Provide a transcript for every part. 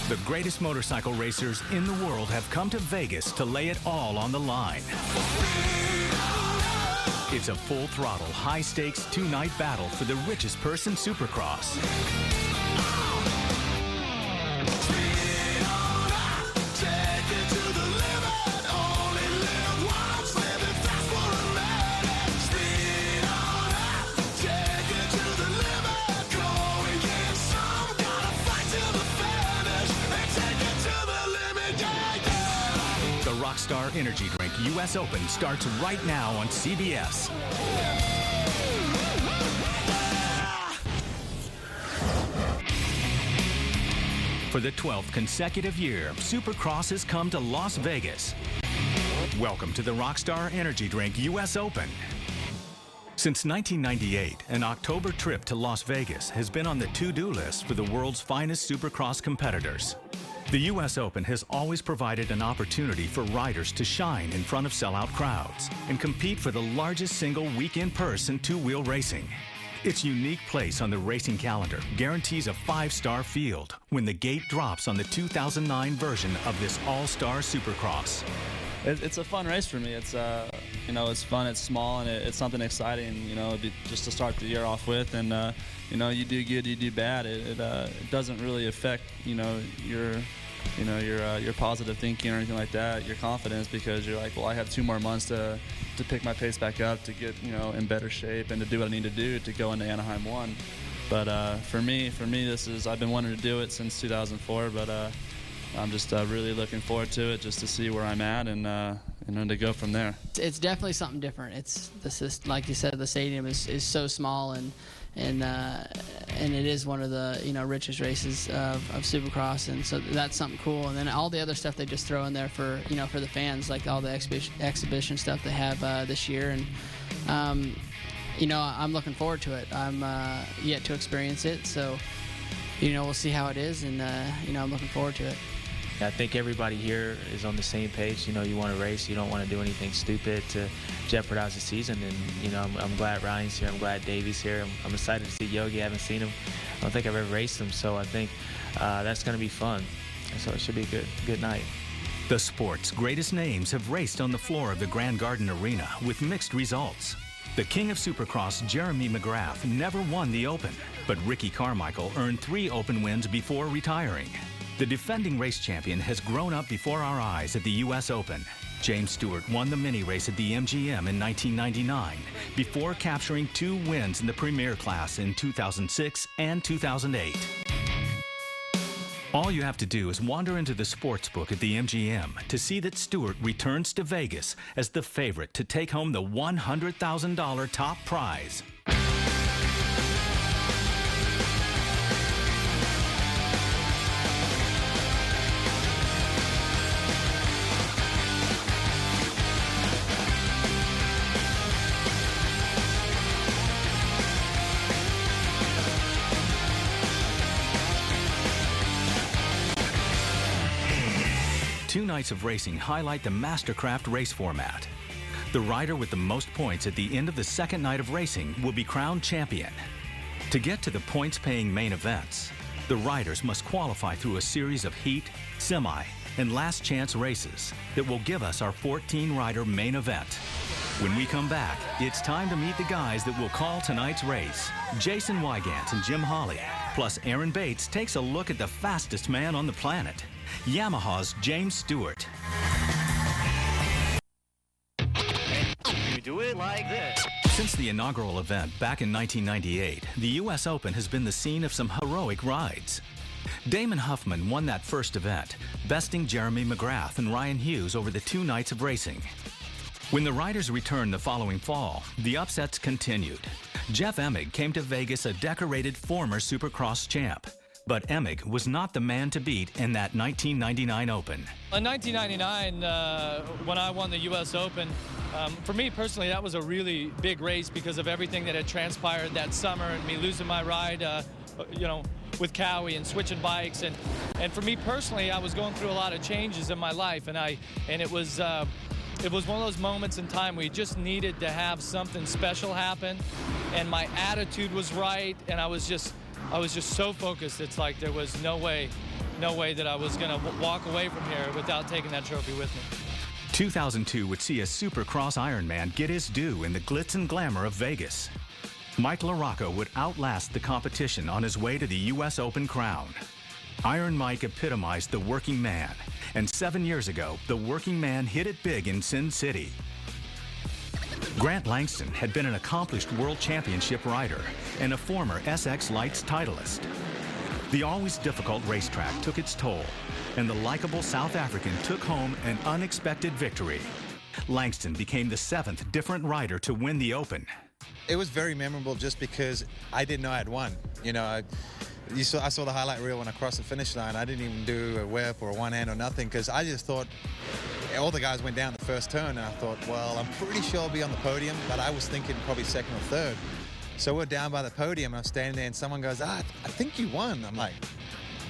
The greatest motorcycle racers in the world have come to Vegas to lay it all on the line. It's a full-throttle, high-stakes, two-night battle for the richest purse in Supercross. Rockstar Energy Drink US Open starts right now on CBS. For the 12th consecutive year, Supercross has come to Las Vegas. Welcome to the Rockstar Energy Drink US Open. Since 1998, an October trip to Las Vegas has been on the to-do list for the world's finest Supercross competitors. The US Open has always provided an opportunity for riders to shine in front of sellout crowds and compete for the largest single weekend purse in two-wheel racing. Its unique place on the racing calendar guarantees a 5-star field when the gate drops on the 2009 version of this all-star Supercross. It's a fun race for me. It's you know, it's fun, it's small, and it's something exciting, you know, just to start the year off with. And you know, you do good, you do bad. It doesn't really affect, you know, your positive thinking or anything like that, your confidence, because you're like, well, I have 2 more months to pick my pace back up, to get, you know, in better shape and to do what I need to do to go into Anaheim 1. But for me, I've been wanting to do it since 2004, but I'm just really looking forward to it, just to see where I'm at and then to go from there. It's definitely something different. It's like you said, the stadium is so small, and it is one of the, you know, richest races of Supercross, and so that's something cool. And then all the other stuff they just throw in there for, you know, for the fans, like all the exhibition stuff they have this year. And you know, I'm looking forward to it. I'm yet to experience it, so you know, we'll see how it is, and you know, I'm looking forward to it. I think everybody here is on the same page. You know, you want to race, you don't want to do anything stupid to jeopardize the season. And you know, I'm glad Ryan's here, I'm glad Davey's here. I'm excited to see Yogi. I haven't seen him. I don't think I've ever raced him, so I think that's going to be fun. So it should be a good night. The sport's greatest names have raced on the floor of the Grand Garden Arena with mixed results. The king of Supercross, Jeremy McGrath, never won the Open, but Ricky Carmichael earned 3 Open wins before retiring. The defending race champion has grown up before our eyes at the US Open. James Stewart won the mini race at the MGM in 1999 before capturing 2 wins in the Premier class in 2006 and 2008. All you have to do is wander into the sports book at the MGM to see that Stewart returns to Vegas as the favorite to take home the $100,000 top prize. Two nights of racing highlight the Mastercraft race format. The rider with the most points at the end of the second night of racing will be crowned champion. To get to the points-paying main events, the riders must qualify through a series of heat, semi, and last chance races that will give us our 14-rider main event. When we come back, it's time to meet the guys that will call tonight's race. Jason Wygant and Jim Hawley, plus Aaron Bates takes a look at the fastest man on the planet, Yamaha's James Stewart. You do it like this. Since the inaugural event back in 1998, the US Open has been the scene of some heroic rides. Damon Huffman won that first event, besting Jeremy McGrath and Ryan Hughes over the 2 nights of racing. When the riders returned the following fall, the upsets continued. Jeff Emig came to Vegas a decorated former Supercross champ. But Emig was not the man to beat in that 1999 Open. In 1999, when I won the US Open, for me personally, that was a really big race because of everything that had transpired that summer and me losing my ride, you know, with Cowie and switching bikes. And for me personally, I was going through a lot of changes in my life, and it was one of those moments in time where you just needed to have something special happen, and my attitude was right, and I was just so focused. It's like there was no way no way that I was going to walk away from here without taking that trophy with me. 2002 would see a Supercross Ironman get his due in the glitz and glamour of Vegas. Mike LaRocca would outlast the competition on his way to the US Open crown. Iron Mike epitomized the working man, and 7 years ago, the working man hit it big in Sin City. Grant Langston had been an accomplished world championship rider and a former SX Lights titleist. The always difficult racetrack took its toll, and the likable South African took home an unexpected victory. Langston became the 7th different rider to win the Open. It was very memorable just because I didn't know I had won. You know, I saw the highlight reel when I crossed the finish line. I didn't even do a whip or a one-hand or nothing because I just thought all the guys went down the first turn, and I thought, well, I'm pretty sure I'll be on the podium, but I was thinking probably second or third. So we're down by the podium, and I'm standing there, and someone goes, I think you won. I'm like,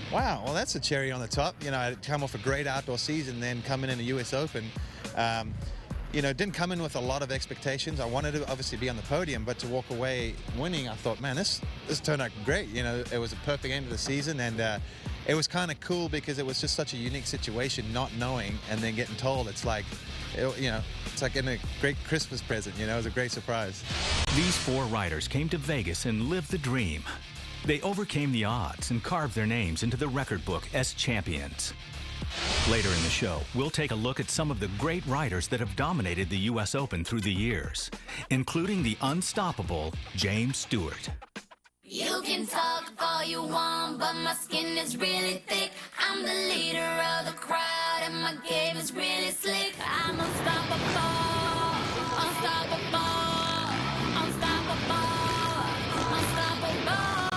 wow, well, that's a cherry on the top. You know, I'd come off a great outdoor season, then coming in the US Open. You know, didn't come in with a lot of expectations. I wanted to obviously be on the podium, but to walk away winning, I thought, man, this turned out great. You know, it was a perfect end of the season, and it was kind of cool because it was just such a unique situation, not knowing and then getting told. It's like, you know, it's like in a great Christmas present. You know, it was a great surprise. These 4 riders came to Vegas and lived the dream. They overcame the odds and carved their names into the record book as champions. Later in the show, we'll take a look at some of the great riders that have dominated the US Open through the years, including the unstoppable James Stewart. You can talk all you want, but my skin is really thick. I'm the leader of the crowd, and my game is really slick. I'm unstoppable, unstoppable, unstoppable, unstoppable.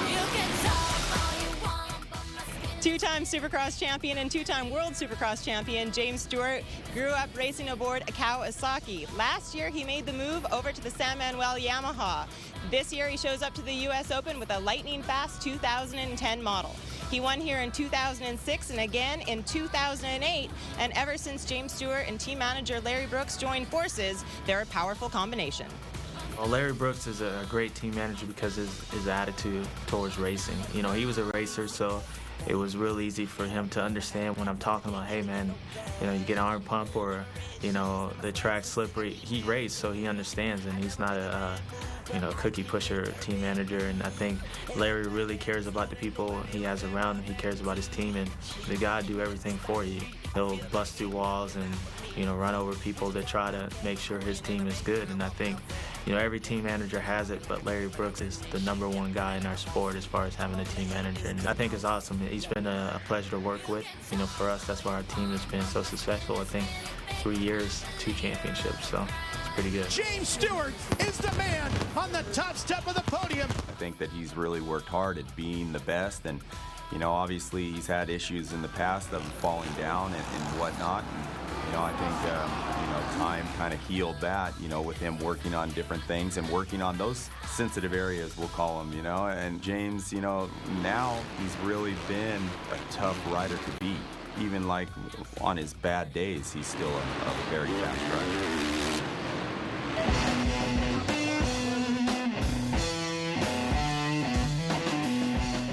You can talk all you want, but my skin... Two-time Supercross champion and two-time World Supercross champion James Stewart grew up racing aboard a Kawasaki. Last year, he made the move over to the San Manuel Yamaha. This year, he shows up to the US Open with a lightning-fast 2010 model. He won here in 2006 and again in 2008, and ever since James Stewart and team manager Larry Brooks joined forces, they're a powerful combination. Well, Larry Brooks is a great team manager because his attitude towards racing. You know, he was a racer, so it was real easy for him to understand when I'm talking about, hey man, you know, you get arm pump or, you know, the track's slippery. He raced, so he understands, and he's not a you know, cookie pusher team manager. And I think Larry really cares about the people he has around him. He cares about his team, and the guy do everything for you. He'll bust through walls and, you know, run over people to try to make sure his team is good. And I think, you know, every team manager has it, but Larry Brooks is the #1 guy in our sport as far as having a team manager. And I think it's awesome. He's been a pleasure to work with. You know, for us, that's why our team has been so successful. I think 3 years, 2 championships, so it's pretty good. James Stewart is the man on the top step of the podium. I think that he's really worked hard at being the best, and, you know, obviously he's had issues in the past of falling down and whatnot. And, you know, I think, you know, time kind of healed that, you know, with him working on different things and working on those sensitive areas, we'll call them, you know. And James, you know, now he's really been a tough rider to beat. Even like on his bad days, he's still a very fast rider.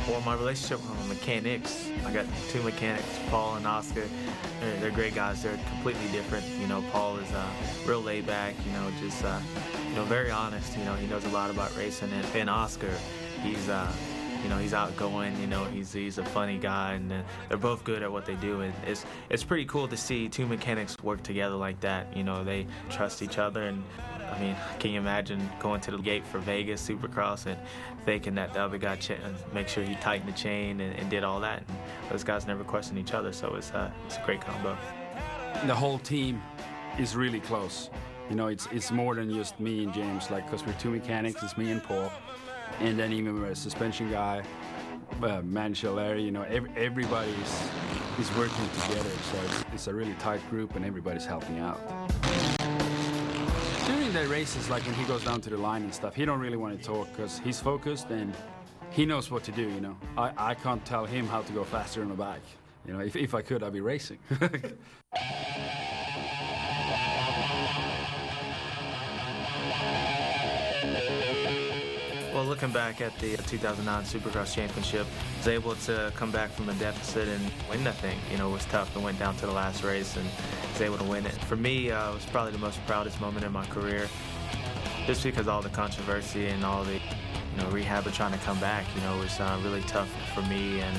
Well, my relationship with my mechanics, I got 2 mechanics, Paul and Oscar. They're great guys. They're completely different. You know, Paul is real laid back, you know, just, you know, very honest. You know, he knows a lot about racing. And Oscar, he's, you know, he's outgoing, you know, he's a funny guy, and they're both good at what they do. And it's pretty cool to see 2 mechanics work together like that. You know, they trust each other. And I mean, can you imagine going to the gate for Vegas Supercross and thinking that the other guy make sure he tightened the chain and did all that? And those guys never question each other, so it's a great combo. The whole team is really close. You know, it's more than just me and James, like, because we're 2 mechanics, it's me and Paul. And then even a suspension guy, manager Larry, you know, everybody is working together. So it's a really tight group, and everybody's helping out. During the races, like when he goes down to the line and stuff, he don't really want to talk because he's focused and he knows what to do, you know. I can't tell him how to go faster in the back. You know, if I could, I'd be racing. Well, Well, looking back at the 2009 Supercross Championship, I was able to come back from a deficit and win that thing. You know, it was tough and went down to the last race and was able to win it. For me, it was probably the most proudest moment in my career, just because all the controversy and all the rehab of trying to come back, it was really tough for me and,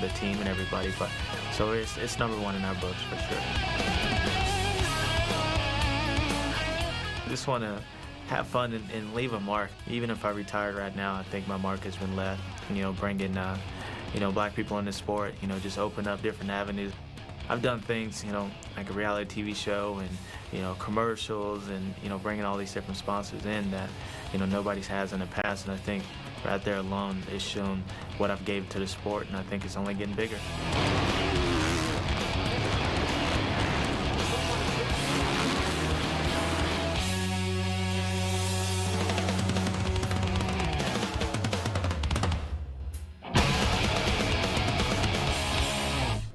the team and everybody. But so it's number one in our books for sure. Just want to have fun and leave a mark. Even if I retired right now, I think my mark has been left. Bringing, black people in the sport, just open up different avenues. I've done things, like a reality TV show and, commercials and, bringing all these different sponsors in that, nobody's has in the past. And I think right there alone, it's shown what I've gave to the sport, and I think it's only getting bigger.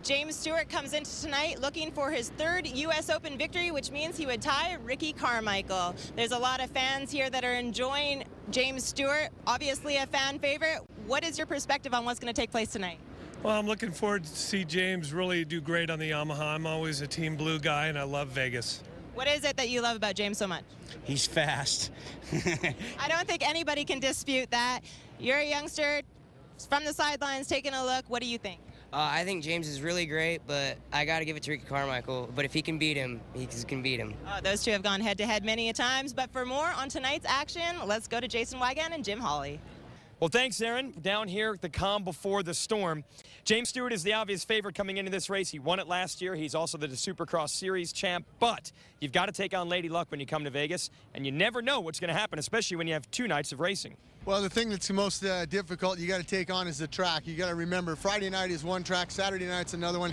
James Stewart comes into tonight looking for his third US Open victory, which means he would tie Ricky Carmichael. There's a lot of fans here that are enjoying James Stewart, obviously a fan favorite. What is your perspective on what's going to take place tonight? Well, I'm looking forward to see James really do great on the Yamaha. I'm always a Team Blue guy, and I love Vegas. What is it that you love about James so much? He's fast. I don't think anybody can dispute that. You're a youngster from the sidelines taking a look. What do you think? I think James is really great, but I got to give it to Ricky Carmichael. But if he can beat him, he can beat him. Those two have gone head-to-head many a times. But for more on tonight's action, let's go to Jason Wygant and Jim Hawley. Well, thanks, Aaron. Down here at the calm before the storm. James Stewart is the obvious favorite coming into this race. He won it last year. He's also the Supercross Series champ. But you've got to take on Lady Luck when you come to Vegas, and you never know what's going to happen, especially when you have 2 nights of racing. Well, the thing that's the most difficult you got to take on is the track. You got to remember, Friday night is one track, Saturday night's another one.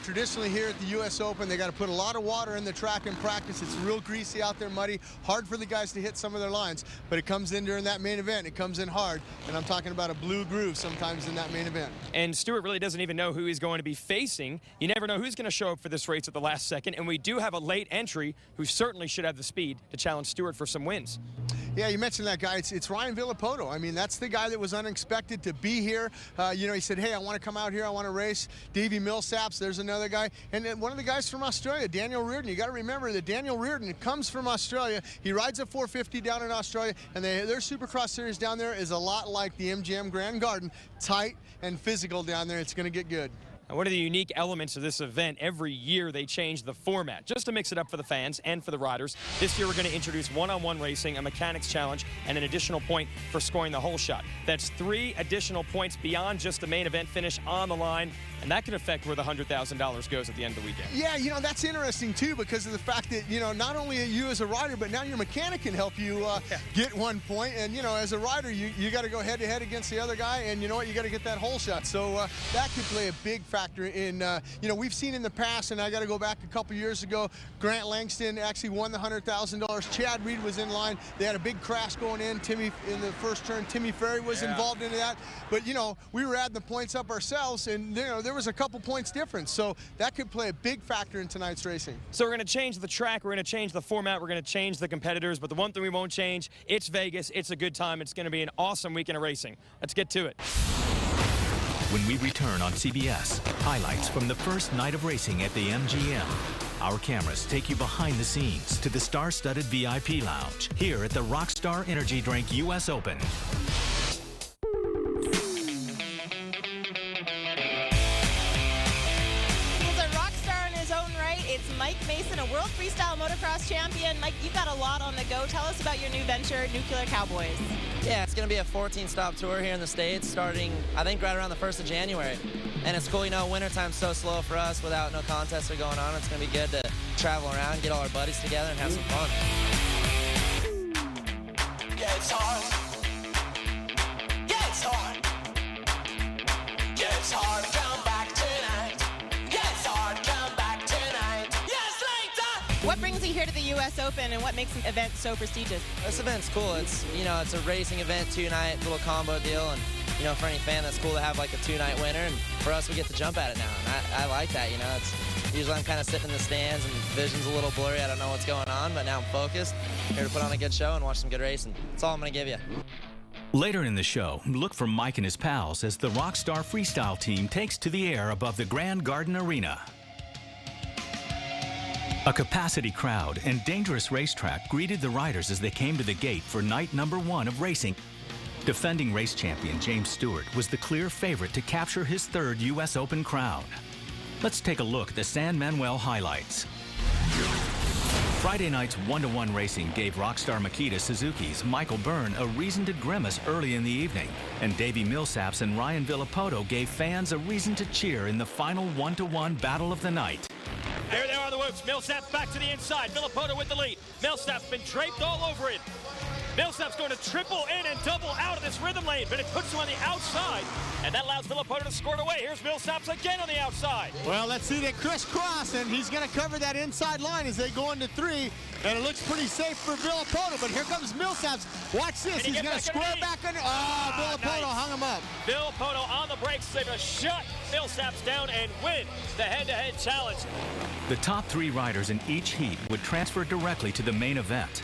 Traditionally here at the US Open, they got to put a lot of water in the track in practice. It's real greasy out there, muddy, hard for the guys to hit some of their lines. But it comes in during that main event. It comes in hard, and I'm talking about a blue groove sometimes in that main event. And Stewart really doesn't even know who he's going to be facing. You never know who's going to show up for this race at the last second, and we do have a late entry who certainly should have the speed to challenge Stewart for some wins. Yeah, you mentioned that guy. It's Ryan Villapoto. I mean, that's the guy that was unexpected to be here. He said, hey, I want to come out here. I want to race. Davey Millsaps, there's another guy. And then one of the guys from Australia, Daniel Reardon. You got to remember that Daniel Reardon comes from Australia. He rides a 450 down in Australia, and their Supercross series down there is a lot like the MGM Grand Garden, tight and physical down there. It's going to get good. And one of the unique elements of this event, every year they change the format, just to mix it up for the fans and for the riders. This year we're going to introduce one-on-one racing, a mechanics challenge, and an additional point for scoring the whole shot. That's 3 additional points beyond just the main event finish on the line, and that can affect where the $100,000 goes at the end of the weekend. Yeah, that's interesting, too, because of the fact that, not only you as a rider, but now your mechanic can help you get 1 point. And, as a rider, you got to go head-to-head against the other guy, and you know what? You got to get that whole shot. So that could play a big factor in, we've seen in the past, and I got to go back a couple years ago, Grant Langston actually won the $100,000. Chad Reed was in line. They had a big crash going in. In the first turn, Timmy Ferry was involved into that. But, we were adding the points up ourselves, and, there was a couple points difference. So that could play a big factor in tonight's racing. So we're going to change the track. We're going to change the format. We're going to change the competitors. But the one thing we won't change, it's Vegas. It's a good time. It's going to be an awesome weekend of racing. Let's get to it. When we return on CBS, highlights from the first night of racing at the MGM. Our cameras take you behind the scenes to the star-studded VIP lounge here at the Rockstar Energy Drink US Open. Mike Mason, a world freestyle motocross champion. Mike, you've got a lot on the go. Tell us about your new venture, Nuclear Cowboys. Yeah, it's going to be a 14-stop tour here in the States starting, I think, right around the 1st of January. And it's cool, wintertime's so slow for us without no contests are going on. It's going to be good to travel around, get all our buddies together, and have some fun. Yeah, it's hard. Yeah, it's hard. Yeah, it's hard. Come back tonight. Yeah, it's hard. Come back tonight. Yes, later. What brings you here to the US Open, and what makes the event so prestigious? This event's cool. It's, it's a racing event, 2-night little combo deal, and for any fan, that's cool to have like a 2-night winner, and for us, we get to jump at it now, and I like that. It's usually I'm kind of sitting in the stands and vision's a little blurry. I don't know what's going on, but now I'm focused, here to put on a good show and watch some good racing. That's all I'm gonna give you. Later in the show, look for Mike and his pals as the Rockstar Freestyle team takes to the air above the Grand Garden Arena. A capacity crowd and dangerous racetrack greeted the riders as they came to the gate for night number 1 of racing. Defending race champion James Stewart was the clear favorite to capture his 3rd U.S. Open crown. Let's take a look at the San Manuel highlights. Friday night's 1-to-1 racing gave Rockstar Makita Suzuki's Michael Byrne a reason to grimace early in the evening, and Davey Millsaps and Ryan Villopoto gave fans a reason to cheer in the final 1-to-1 battle of the night. There they are, the whoops. Millsaps back to the inside. Villopoto with the lead. Millsaps been draped all over it. Millsaps going to triple in and double out of this rhythm lane, but it puts him on the outside, and that allows Villopoto to score it away. Here's Millsaps again on the outside. Well, let's see they crisscross, and he's going to cover that inside line as they go into 3, and it looks pretty safe for Villopoto, but here comes Millsaps. Watch this. He's going to square back under. Oh, Villopoto hung him up. Villopoto on the brakes, able to shut Millsaps down and win the head-to-head challenge. The top 3 riders in each heat would transfer directly to the main event.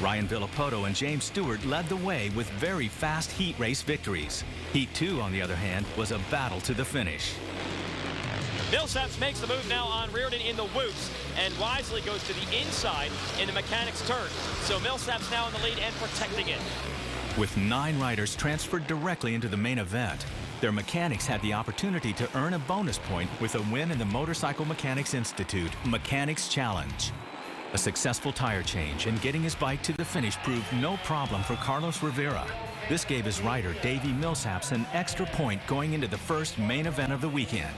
Ryan Villopoto and James Stewart led the way with very fast heat race victories. Heat 2, on the other hand, was a battle to the finish. Millsaps makes the move now on Reardon in the whoops, and wisely goes to the inside in the mechanics' turn. So Millsaps now in the lead and protecting it. With 9 riders transferred directly into the main event, their mechanics had the opportunity to earn a bonus point with a win in the Motorcycle Mechanics Institute Mechanics Challenge. A successful tire change and getting his bike to the finish proved no problem for Carlos Rivera. This gave his rider Davey Millsaps an extra point going into the first main event of the weekend.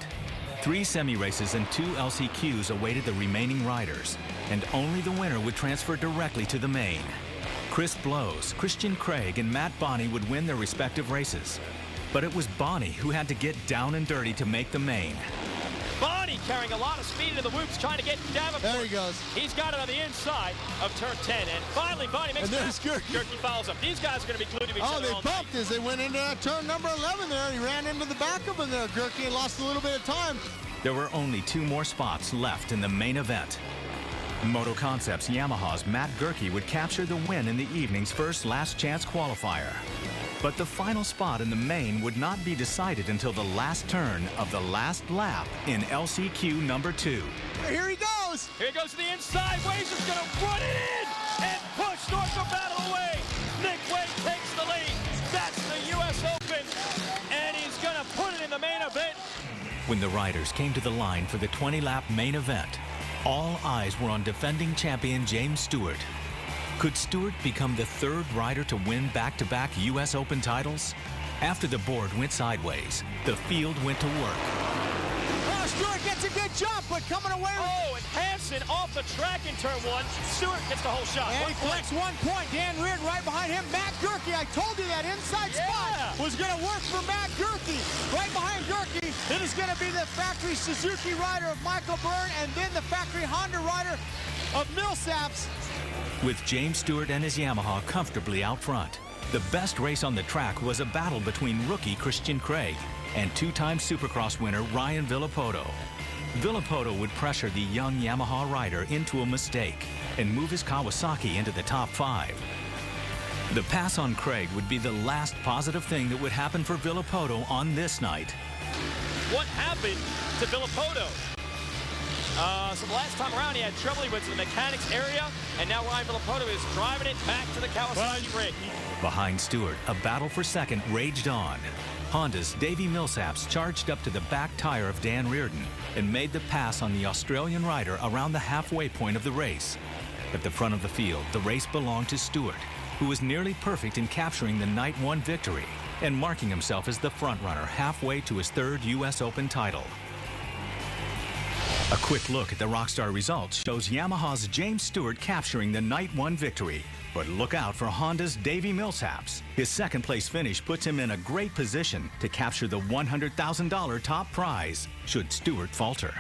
3 semi-races and 2 LCQs awaited the remaining riders, and only the winner would transfer directly to the main. Chris Blows, Christian Craig, and Matt Bonney would win their respective races. But it was Bonney who had to get down and dirty to make the main. Bonney carrying a lot of speed into the whoops, trying to get Davenport. There he goes. He's got it on the inside of turn 10, and finally Bonney makes it. And there's Gerke. Gerke follows up. These guys are going to be glued to each other. Oh, they all bumped night. as they went into that turn number 11 there. He ran into the back of him there, Gerke, and lost a little bit of time. There were only 2 more spots left in the main event. Moto Concepts Yamaha's Matt Gerke would capture the win in the evening's first last chance qualifier. But the final spot in the main would not be decided until the last turn of the last lap in LCQ number 2. Here he goes. Here he goes to the inside. Wade's just going to run it in and push Norfolk out of the way. Nick Wade takes the lead. That's the U.S. Open, and he's going to put it in the main event. When the riders came to the line for the 20-lap main event, all eyes were on defending champion James Stewart. Could Stewart become the 3rd rider to win back-to-back U.S. Open titles? After the board went sideways, the field went to work. Oh, Stewart gets a good jump, but coming away with... Oh, and Hansen off the track in turn 1. Stewart gets the whole shot. And he collects 1 point. Dan Reardon right behind him. Matt Gerke, I told you that inside spot was going to work for Matt Gerke. Right behind Gerke, it is going to be the factory Suzuki rider of Michael Byrne, and then the factory Honda rider of Millsaps. With James Stewart and his Yamaha comfortably out front, the best race on the track was a battle between rookie Christian Craig and 2-time Supercross winner Ryan Villopoto. Villopoto would pressure the young Yamaha rider into a mistake and move his Kawasaki into the top 5. The pass on Craig would be the last positive thing that would happen for Villopoto on this night. What happened to Villopoto? So the last time around, he had trouble. He went to the mechanics area, and now Ryan Villopoto is driving it back to the Kawasaki rig. Behind Stewart, a battle for second raged on. Honda's Davey Millsaps charged up to the back tire of Dan Reardon and made the pass on the Australian rider around the halfway point of the race. At the front of the field, the race belonged to Stewart, who was nearly perfect in capturing the Night 1 victory and marking himself as the frontrunner halfway to his 3rd U.S. Open title. A quick look at the Rockstar results shows Yamaha's James Stewart capturing the Night 1 victory. But look out for Honda's Davey Millsaps. His 2nd place finish puts him in a great position to capture the $100,000 top prize should Stewart falter.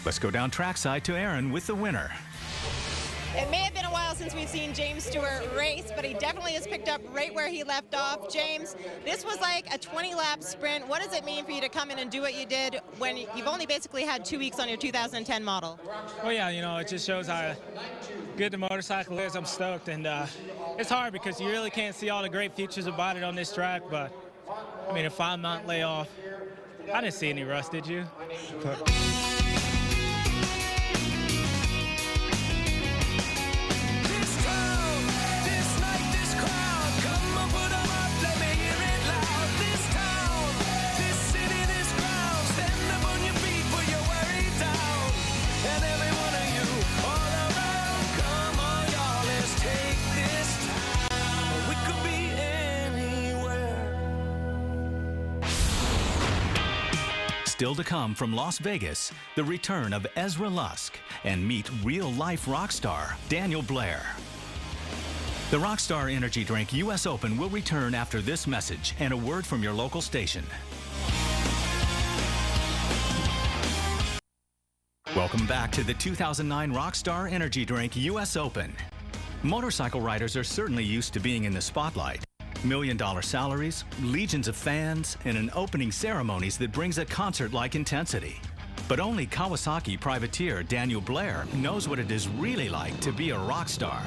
Let's go down trackside to Aaron with the winner. It may have been a while while since we've seen James Stewart race, but he definitely has picked up right where he left off. James, this was like a 20-lap sprint. What does it mean for you to come in and do what you did when you've only basically had 2 weeks on your 2010 model? Well, yeah, you know, it just shows how good the motorcycle is. I'm stoked, and it's hard because you really can't see all the great features about it on this track, but, I mean, a 5-month layoff, I didn't see any rust, did you? Still to come from Las Vegas, the return of Ezra Lusk, and meet real-life rock star Daniel Blair. The Rockstar Energy Drink US Open will return after this message and a word from your local station. Welcome back to the 2009 Rockstar Energy Drink US Open. Motorcycle riders are certainly used to being in the spotlight. $1-million salaries, legions of fans, and an opening ceremonies that brings a concert-like intensity. But only Kawasaki privateer Daniel Blair knows what it is really like to be a rock star.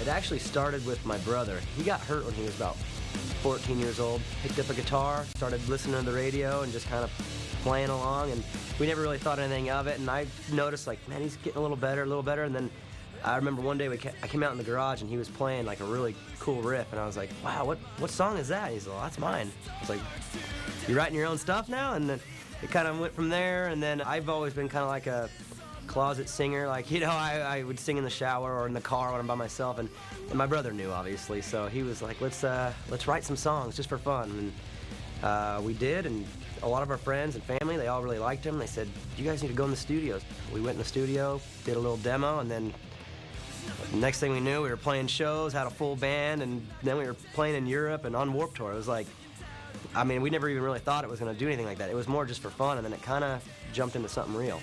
It actually started with my brother. He got hurt when he was about 14 years old, picked up a guitar, started listening to the radio and just kind of playing along, and we never really thought anything of it, and I noticed, like, man, he's getting a little better, and then I remember one day I came out in the garage and he was playing like a really cool riff, and I was like, wow, what song is that? He's like, well, that's mine. I was like, you writing your own stuff now? And then it kind of went from there, and then I've always been kind of like a closet singer, like, you know, I would sing in the shower or in the car when I'm by myself, and my brother knew, obviously, so he was like, let's write some songs just for fun, and we did, and a lot of our friends and family, they all really liked him. They said, you guys need to go in the studio. We went in the studio, did a little demo, and then next thing we knew, we were playing shows, had a full band, and then we were playing in Europe and on Warped Tour. It was like, I mean, we never even really thought it was going to do anything like that. It was more just for fun, and then it kind of jumped into something real.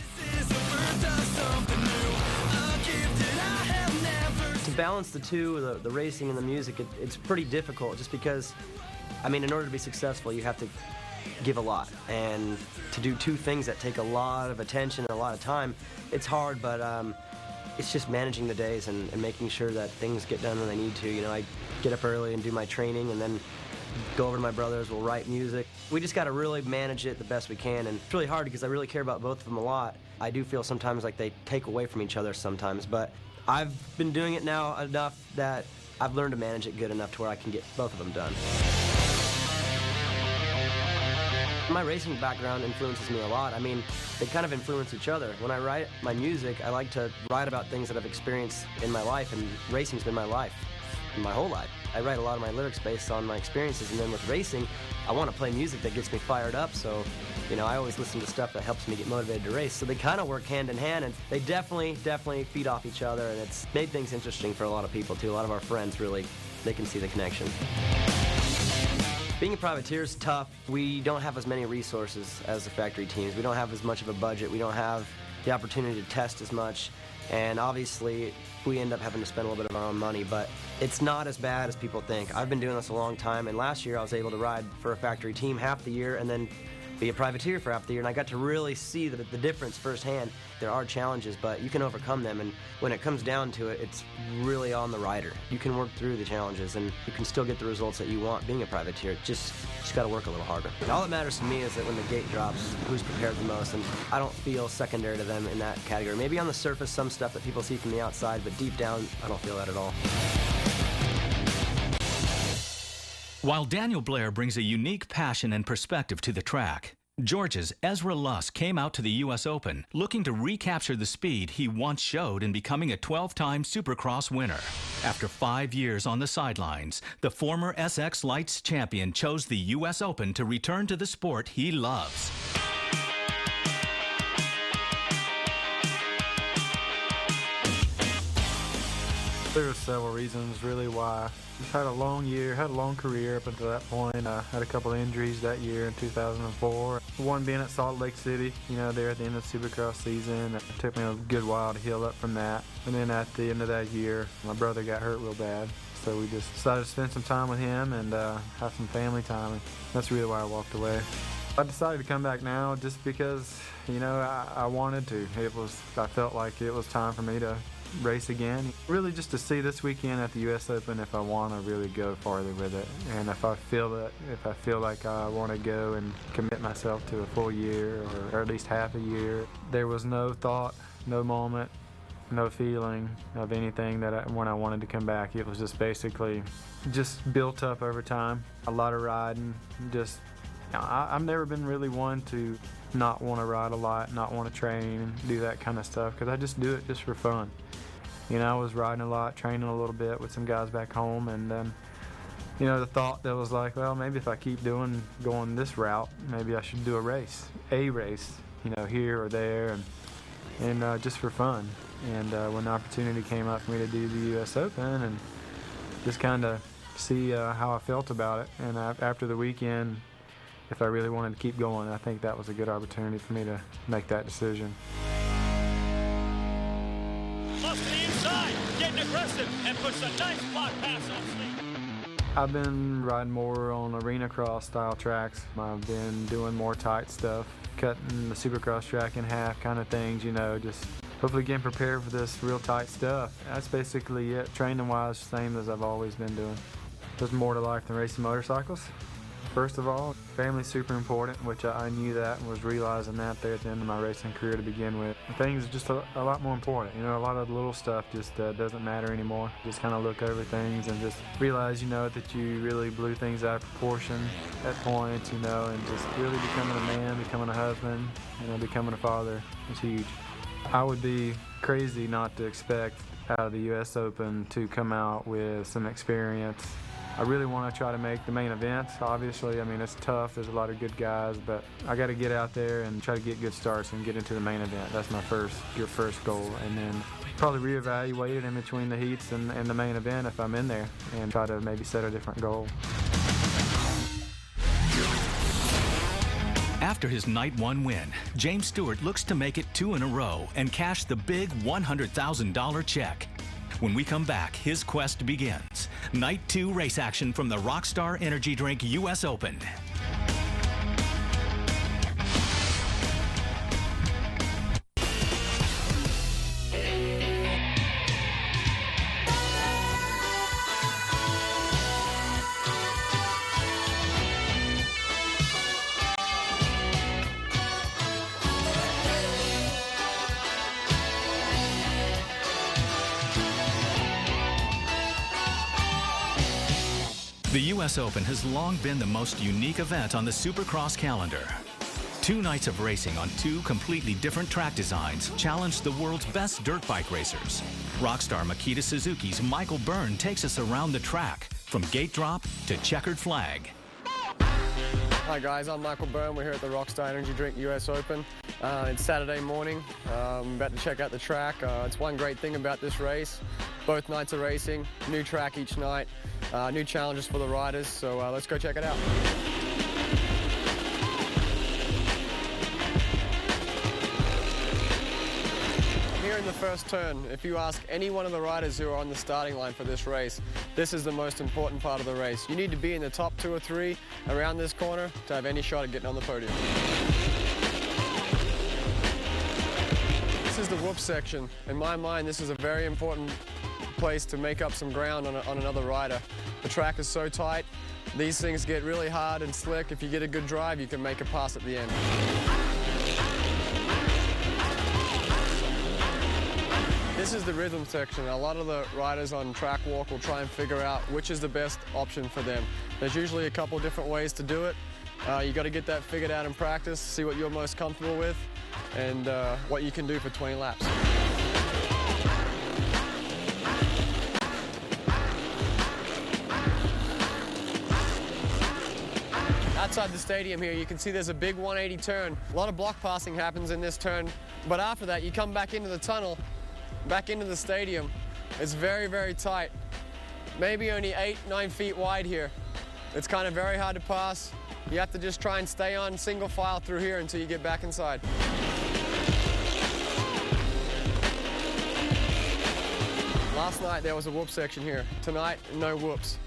To balance the two, the racing and the music, it's pretty difficult just because, I mean, in order to be successful, you have to give a lot. And to do two things that take a lot of attention and a lot of time, it's hard, but it's just managing the days and making sure that things get done when they need to. You know, I get up early and do my training and then go over to my brothers, we'll write music. We just got to really manage it the best we can, and it's really hard because I really care about both of them a lot. I do feel sometimes like they take away from each other sometimes, but I've been doing it now enough that I've learned to manage it good enough to where I can get both of them done. My racing background influences me a lot. I mean, they kind of influence each other. When I write my music, I like to write about things that I've experienced in my life, and racing's been my life, my whole life. I write a lot of my lyrics based on my experiences, and then with racing, I want to play music that gets me fired up, so, you know, I always listen to stuff that helps me get motivated to race. So they kind of work hand in hand, and they definitely feed off each other, and it's made things interesting for a lot of people, too. A lot of our friends really, they can see the connection. Being a privateer is tough. We don't have as many resources as the factory teams. We don't have as much of a budget. We don't have the opportunity to test as much. And obviously, we end up having to spend a little bit of our own money, but it's not as bad as people think. I've been doing this a long time, and last year I was able to ride for a factory team half the year and then be a privateer for half the year, and I got to really see the difference firsthand. There are challenges, but you can overcome them, and when it comes down to it, it's really on the rider. You can work through the challenges, and you can still get the results that you want being a privateer. Just got to work a little harder. And all that matters to me is that when the gate drops, who's prepared the most, and I don't feel secondary to them in that category. Maybe on the surface, some stuff that people see from the outside, but deep down, I don't feel that at all. While Daniel Blair brings a unique passion and perspective to the track, Georgia's Ezra Lusk came out to the US Open looking to recapture the speed he once showed in becoming a 12-time Supercross winner. After 5 years on the sidelines, the former SX Lights champion chose the US Open to return to the sport he loves. There were several reasons really why. I've had a long year, had a long career up until that point. I had a couple of injuries that year in 2004. One being at Salt Lake City, there at the end of the Supercross season. It took me a good while to heal up from that. And then at the end of that year, my brother got hurt real bad. So we just decided to spend some time with him and have some family time. And that's really why I walked away. I decided to come back now just because, I wanted to. I felt like it was time for me to race again. Really just to see this weekend at the US Open if I want to really go farther with it. And if I feel like I want to go and commit myself to a full year or at least half a year. There was no thought, no moment, no feeling of anything when I wanted to come back. It was just basically just built up over time. A lot of riding, I've never been really one to not want to ride a lot, not want to train and do that kind of stuff because I just do it just for fun. I was riding a lot, training a little bit with some guys back home, and then, the thought that was like, well, maybe if I keep going this route, maybe I should do a race, here or there, and just for fun. And when the opportunity came up for me to do the US Open and just kind of see how I felt about it, and after the weekend, if I really wanted to keep going, I think that was a good opportunity for me to make that decision. Off to the inside, getting aggressive, and puts a nice block pass on Sleep. I've been riding more on arena cross style tracks. I've been doing more tight stuff, cutting the Supercross track in half kind of things, just hopefully getting prepared for this real tight stuff. That's basically it. Training wise, same as I've always been doing. There's more to life than racing motorcycles. First of all, family's super important, which I knew that and was realizing that there at the end of my racing career to begin with. Things are just a lot more important. A lot of the little stuff just doesn't matter anymore. Just kind of look over things and just realize, that you really blew things out of proportion at points, and just really becoming a man, becoming a husband, becoming a father is huge. I would be crazy not to expect out of the US Open to come out with some experience. I really want to try to make the main event. Obviously, it's tough. There's a lot of good guys, but I got to get out there and try to get good starts and get into the main event. That's my first goal. And then probably reevaluate it in between the heats and the main event if I'm in there and try to maybe set a different goal. After his Night 1 win, James Stewart looks to make it 2 in a row and cash the big $100,000 check. When we come back, his quest begins. Night 2 race action from the Rockstar Energy Drink US Open. The US Open has long been the most unique event on the Supercross calendar. 2 nights of racing on 2 completely different track designs challenged the world's best dirt bike racers. Rockstar Makita Suzuki's Michael Byrne takes us around the track, from gate drop to checkered flag. Hi guys, I'm Michael Byrne. We're here at the Rockstar Energy Drink US Open. It's Saturday morning. I'm about to check out the track. It's one great thing about this race. Both nights of racing, new track each night, new challenges for the riders. So let's go check it out. Here in the first turn, if you ask any one of the riders who are on the starting line for this race, this is the most important part of the race. You need to be in the top 2 or 3 around this corner to have any shot at getting on the podium. This is the whoop section. In my mind, this is a very important place to make up some ground on another rider. The track is so tight, these things get really hard and slick. If you get a good drive, you can make a pass at the end. This is the rhythm section. A lot of the riders on track walk will try and figure out which is the best option for them. There's usually a couple different ways to do it. You got to get that figured out in practice, see what you're most comfortable with, and what you can do for 20 laps. Outside the stadium here, you can see there's a big 180 turn. A lot of block passing happens in this turn, but after that, you come back into the tunnel, back into the stadium, It's very, very tight. Maybe only 8-9 feet wide here. It's kind of very hard to pass. You have to just try and stay on single file through here until you get back inside. Last night there was a whoop section here. Tonight, no whoops.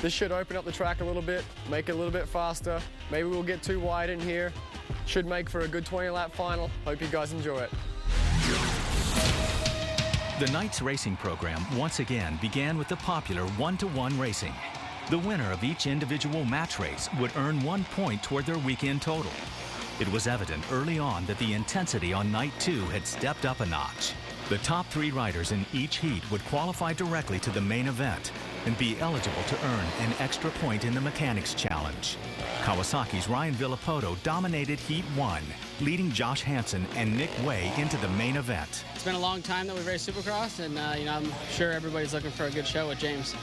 This should open up the track a little bit, make it a little bit faster. Maybe we'll get too wide in here. Should make for a good 20-lap final. Hope you guys enjoy it. The night's racing program once again began with the popular one-to-one racing. The winner of each individual match race would earn 1 point toward their weekend total. It was evident early on that the intensity on night 2 had stepped up a notch. The top 3 riders in each heat would qualify directly to the main event and be eligible to earn an extra point in the Mechanics Challenge. Kawasaki's Ryan Villapoto dominated Heat 1, leading Josh Hansen and Nick Way into the main event. It's been a long time that we've raced Supercross, and I'm sure everybody's looking for a good show with James.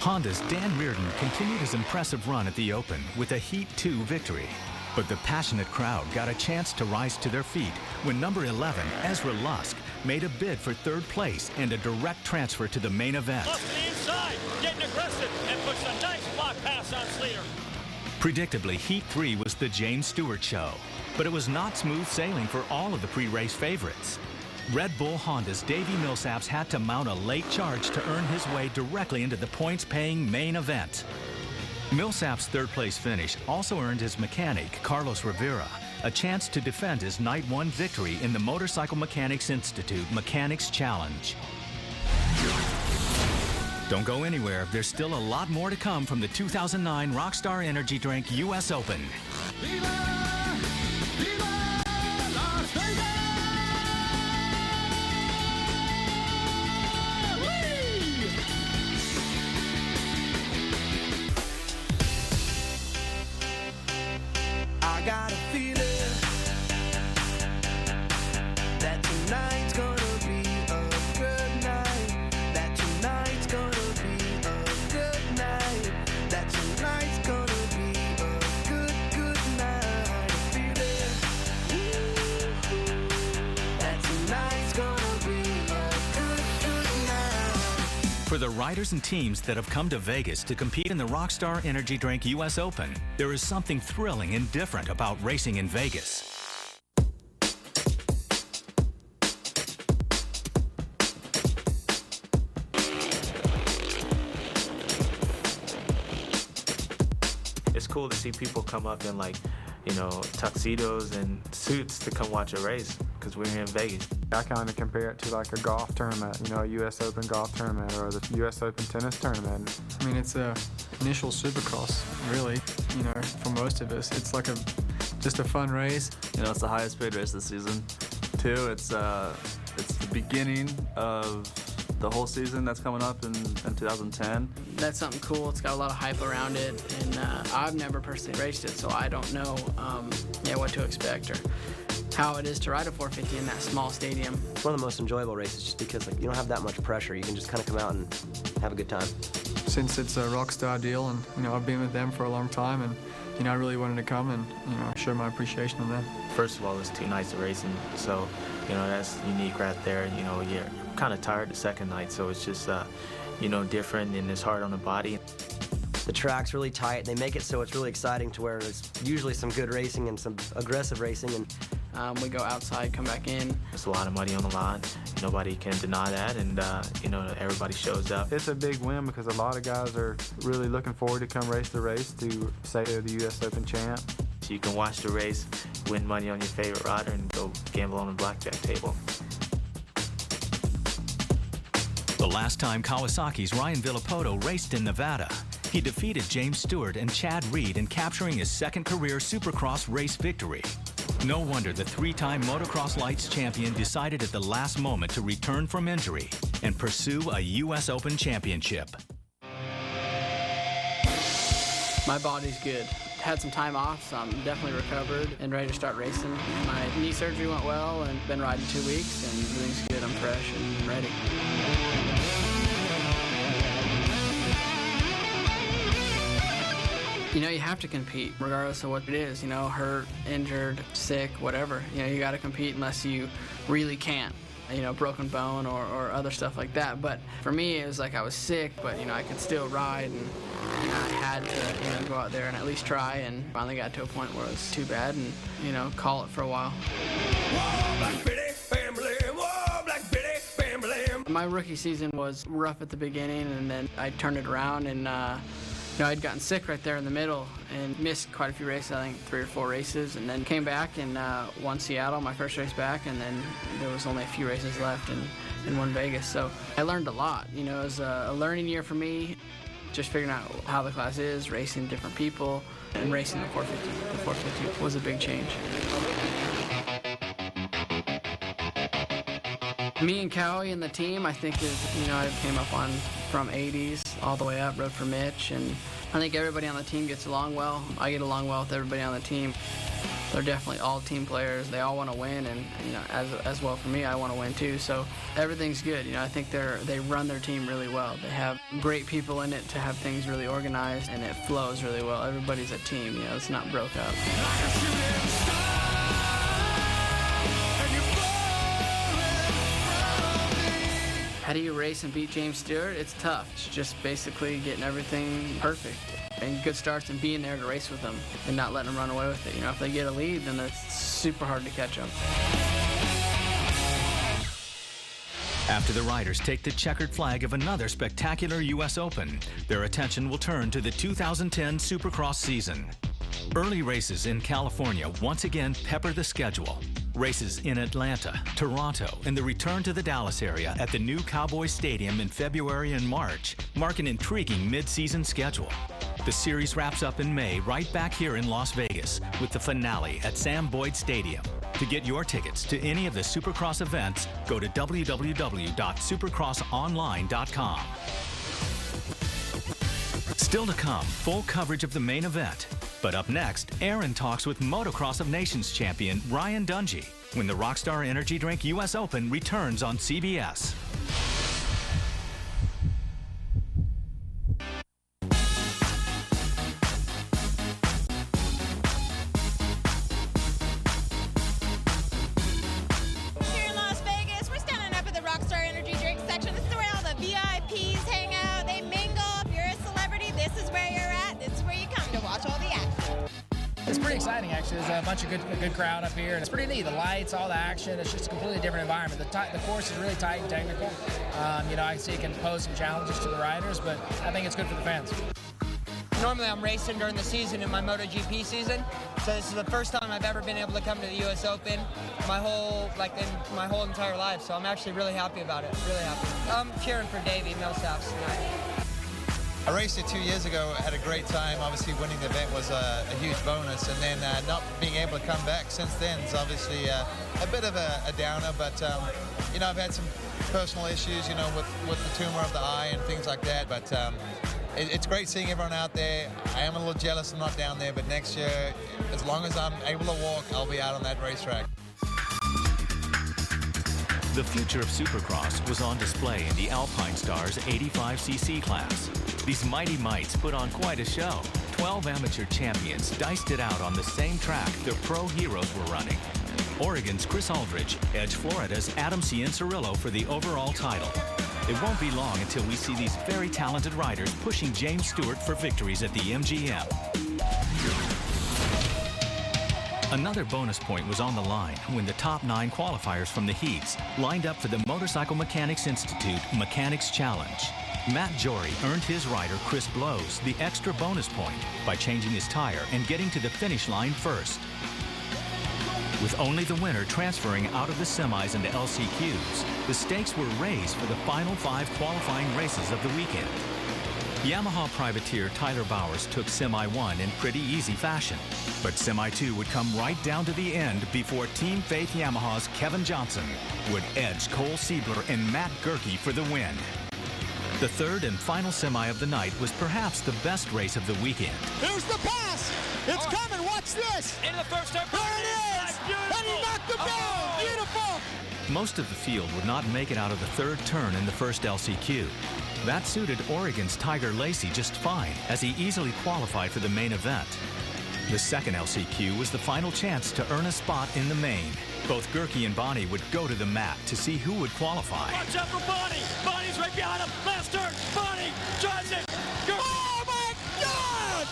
Honda's Dan Reardon continued his impressive run at the Open with a Heat 2 victory. But the passionate crowd got a chance to rise to their feet when number 11, Ezra Lusk, made a bid for 3rd place and a direct transfer to the main event. Lusk to the inside, getting aggressive, and puts a nice block pass on Slater. Predictably, Heat 3 was the James Stewart show, but it was not smooth sailing for all of the pre-race favorites. Red Bull Honda's Davey Millsaps had to mount a late charge to earn his way directly into the points-paying main event. Millsap's 3rd place finish also earned his mechanic, Carlos Rivera, a chance to defend his Night 1 victory in the Motorcycle Mechanics Institute Mechanics Challenge. Don't go anywhere. There's still a lot more to come from the 2009 Rockstar Energy Drink US Open. I got a feeling that tonight's gonna be a good night. That tonight's gonna be a good night. That tonight's gonna be a good night. I feel it. That tonight's gonna be a good night. For the riders and teams that have come to Vegas to compete in the Rockstar Energy Drink US Open, there is something thrilling and different about racing in Vegas. It's cool to see people come up in tuxedos and suits to come watch a race because we're here in Vegas. I kind of compare it to like a golf tournament, a US Open golf tournament or the US Open tennis tournament. I mean, it's a initial Supercross, really, for most of us. It's like just a fun race. It's the highest paid race this season, too. It's the beginning of the whole season that's coming up in 2010. That's something cool. It's got a lot of hype around it, and I've never personally raced it, so I don't know what to expect or how it is to ride a 450 in that small stadium. It's one of the most enjoyable races just because you don't have that much pressure. You can just kind of come out and have a good time. Since it's a Rockstar deal, and I've been with them for a long time, and I really wanted to come and show my appreciation of them. First of all, it's 2 nights of racing, so that's unique right there. You're kind of tired the second night, so it's just different and it's hard on the body. The track's really tight. They make it so it's really exciting to where there's usually some good racing and some aggressive racing. And we go outside, come back in. There's a lot of money on the line. Nobody can deny that, and everybody shows up. It's a big win because a lot of guys are really looking forward to come race the race to say they're the US Open champ. So you can watch the race, win money on your favorite rider, and go gamble on the blackjack table. The last time Kawasaki's Ryan Villapoto raced in Nevada, he defeated James Stewart and Chad Reed in capturing his 2nd career Supercross race victory. No wonder the 3-time Motocross Lights champion decided at the last moment to return from injury and pursue a US Open championship. My body's good. Had some time off, so I'm definitely recovered and ready to start racing. My knee surgery went well and been riding 2 weeks, and everything's good. I'm fresh and ready. You have to compete regardless of what it is, hurt, injured, sick, whatever. You got to compete unless you really can't. you know, broken bone or other stuff like that. But for me, it was like I was sick, but, you know, I could still ride, and you know, I had to, you know, go out there and at least try, and finally got to a point where it was too bad and, you know, call it for a while. My rookie season was rough at the beginning, and then I turned it around, and you know, I'd gotten sick right there in the middle and missed quite a few races, I think 3 or 4 races, and then came back and won Seattle, my first race back, and then there was only a few races left and won Vegas. So I learned a lot. You know, it was a learning year for me, just figuring out how the class is, racing different people, and racing the 450. The 450 was a big change. Me and Cowie and the team, I think, is, you know, I came up on from 80s all the way up, rode for Mitch, and I think everybody on the team gets along well. I get along well with everybody on the team. They're definitely all team players. They all want to win, and, you know, as well for me, I want to win too. So everything's good. You know, I think they run their team really well. They have great people in it to have things really organized, and it flows really well. Everybody's a team. You know, it's not broke up. How do you race and beat James Stewart? It's tough. It's just basically getting everything perfect and good starts and being there to race with them and not letting them run away with it. You know, if they get a lead, then it's super hard to catch them. After the riders take the checkered flag of another spectacular US Open, their attention will turn to the 2010 Supercross season. Early races in California once again pepper the schedule. Races in Atlanta, Toronto, and the return to the Dallas area at the new Cowboy Stadium in February and March mark an intriguing mid-season schedule. The series wraps up in May right back here in Las Vegas with the finale at Sam Boyd Stadium. To get your tickets to any of the Supercross events, go to www.supercrossonline.com. Still to come, full coverage of the main event. But up next, Aaron talks with Motocross of Nations champion Ryan Dungey when the Rockstar Energy Drink US Open returns on CBS. Here in Las Vegas, we're standing up at the Rockstar Energy Drink section. This is where all the VIPs hang out. They mingle. If you're a celebrity, this is where you're at. This is where you come to watch all the action. It's pretty exciting, actually. There's a bunch of a good crowd up here, and it's pretty neat. The lights, all the action, it's just a completely different environment. The course is really tight and technical. You know, I see it can pose some challenges to the riders, but I think it's good for the fans. Normally I'm racing during the season in my MotoGP season, so this is the first time I've ever been able to come to the US Open in my whole entire life, so I'm actually really happy about it, really happy. I'm cheering for Davey Millsaps tonight. I raced it 2 years ago, had a great time. Obviously winning the event was a huge bonus, and then not being able to come back since then is obviously a bit of a downer, but you know, I've had some personal issues, you know, with the tumor of the eye and things like that, but it's great seeing everyone out there. I am a little jealous I'm not down there, but next year, as long as I'm able to walk, I'll be out on that racetrack. The future of Supercross was on display in the Alpine Stars 85cc class. These mighty mites put on quite a show. 12 amateur champions diced it out on the same track their pro heroes were running. Oregon's Chris Aldridge edged Florida's Adam Cianciarillo for the overall title. It won't be long until we see these very talented riders pushing James Stewart for victories at the MGM. Another bonus point was on the line when the top 9 qualifiers from the heats lined up for the Motorcycle Mechanics Institute Mechanics Challenge. Matt Jory earned his rider Chris Blows the extra bonus point by changing his tire and getting to the finish line first. With only the winner transferring out of the semis into LCQs, the stakes were raised for the final 5 qualifying races of the weekend. Yamaha privateer Tyler Bowers took Semi 1 in pretty easy fashion, but Semi 2 would come right down to the end before Team Faith Yamaha's Kevin Johnson would edge Cole Siebler and Matt Gerke for the win. The third and final semi of the night was perhaps the best race of the weekend. Here's the pass. It's coming. Watch this. Into the first turn. There it is. And he knocked him down. Beautiful. Most of the field would not make it out of the third turn in the first LCQ. That suited Oregon's Tiger Lacey just fine, as he easily qualified for the main event. The second LCQ was the final chance to earn a spot in the main. Both Gerke and Bonnie would go to the mat to see who would qualify. Watch out for Bonnie. Bonnie's right behind him. Last turn. Bonnie drives it. Oh, my God!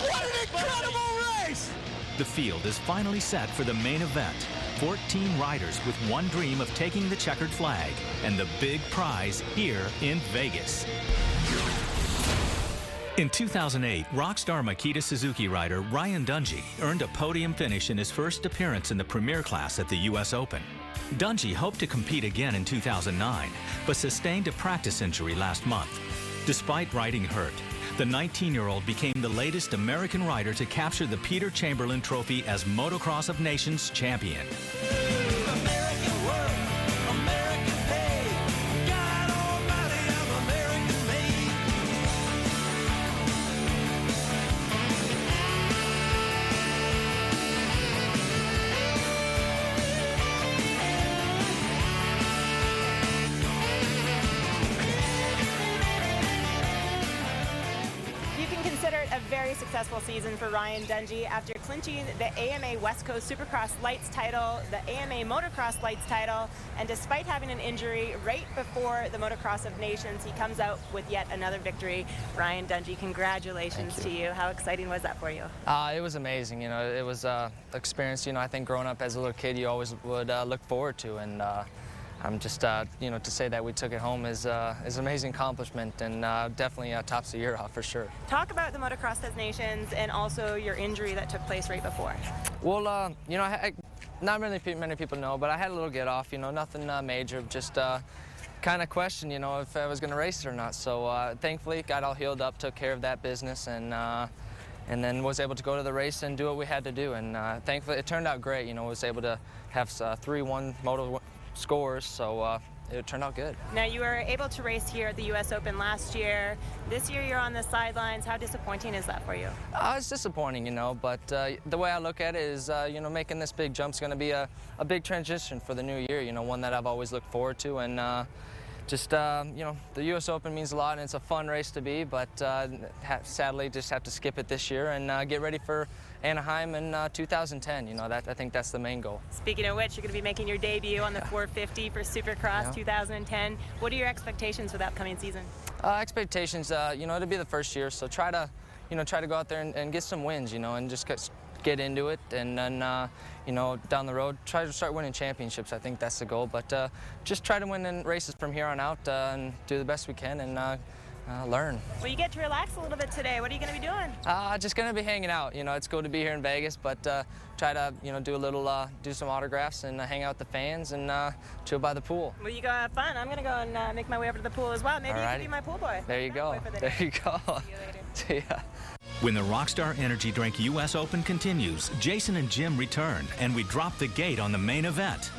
What an incredible race! The field is finally set for the main event. 14 riders with one dream of taking the checkered flag and the big prize here in Vegas. In 2008, rockstar Makita Suzuki rider Ryan Dungey earned a podium finish in his first appearance in the Premier Class at the US Open. Dungey hoped to compete again in 2009, but sustained a practice injury last month. Despite riding hurt, the 19-year-old became the latest American rider to capture the Peter Chamberlain Trophy as Motocross of Nations champion. Very successful season for Ryan Dungey after clinching the AMA West Coast Supercross Lights title, the AMA Motocross Lights title, and despite having an injury right before the Motocross of Nations, he comes out with yet another victory. Ryan Dungey, congratulations to you. How exciting was that for you? It was amazing. You know, it was an experience, you know, I think growing up as a little kid, you always would look forward to, and I'm just, you know, to say that we took it home is an amazing accomplishment, and definitely tops the year off for sure. Talk about the Motocross of Nations and also your injury that took place right before. Well, you know, not many people know, but I had a little get off, you know, nothing major, just kind of question, you know, if I was going to race it or not. So thankfully, got all healed up, took care of that business, and then was able to go to the race and do what we had to do. And thankfully, it turned out great. You know, was able to have 3-1 moto scores, so it turned out good. Now, you were able to race here at the US Open last year. This year you're on the sidelines. How disappointing is that for you? It's disappointing, you know, but the way I look at it is, you know, making this big jump is going to be a big transition for the new year, you know, one that I've always looked forward to, and just, you know, the US Open means a lot, and it's a fun race to be, but sadly just have to skip it this year and get ready for Anaheim in 2010. You know, I think that's the main goal. Speaking of which, you're going to be making your debut on the 450 for Supercross 2010. What are your expectations for the upcoming season? Expectations, you know, it'll be the first year, so try to go out there and get some wins, you know, and just get into it, and then, you know, down the road, try to start winning championships. I think that's the goal, but just try to win in races from here on out and do the best we can and learn. Well, you get to relax a little bit today. What are you going to be doing? Just going to be hanging out. You know, it's cool to be here in Vegas, but try to, you know, do some autographs and hang out with the fans and chill by the pool. Well, you go have fun. I'm going to go and make my way over to the pool as well. Maybe you can be my pool boy. There you go. There you go. See you later. See ya. When the Rockstar Energy Drink US Open continues, Jason and Jim return, and we drop the gate on the main event.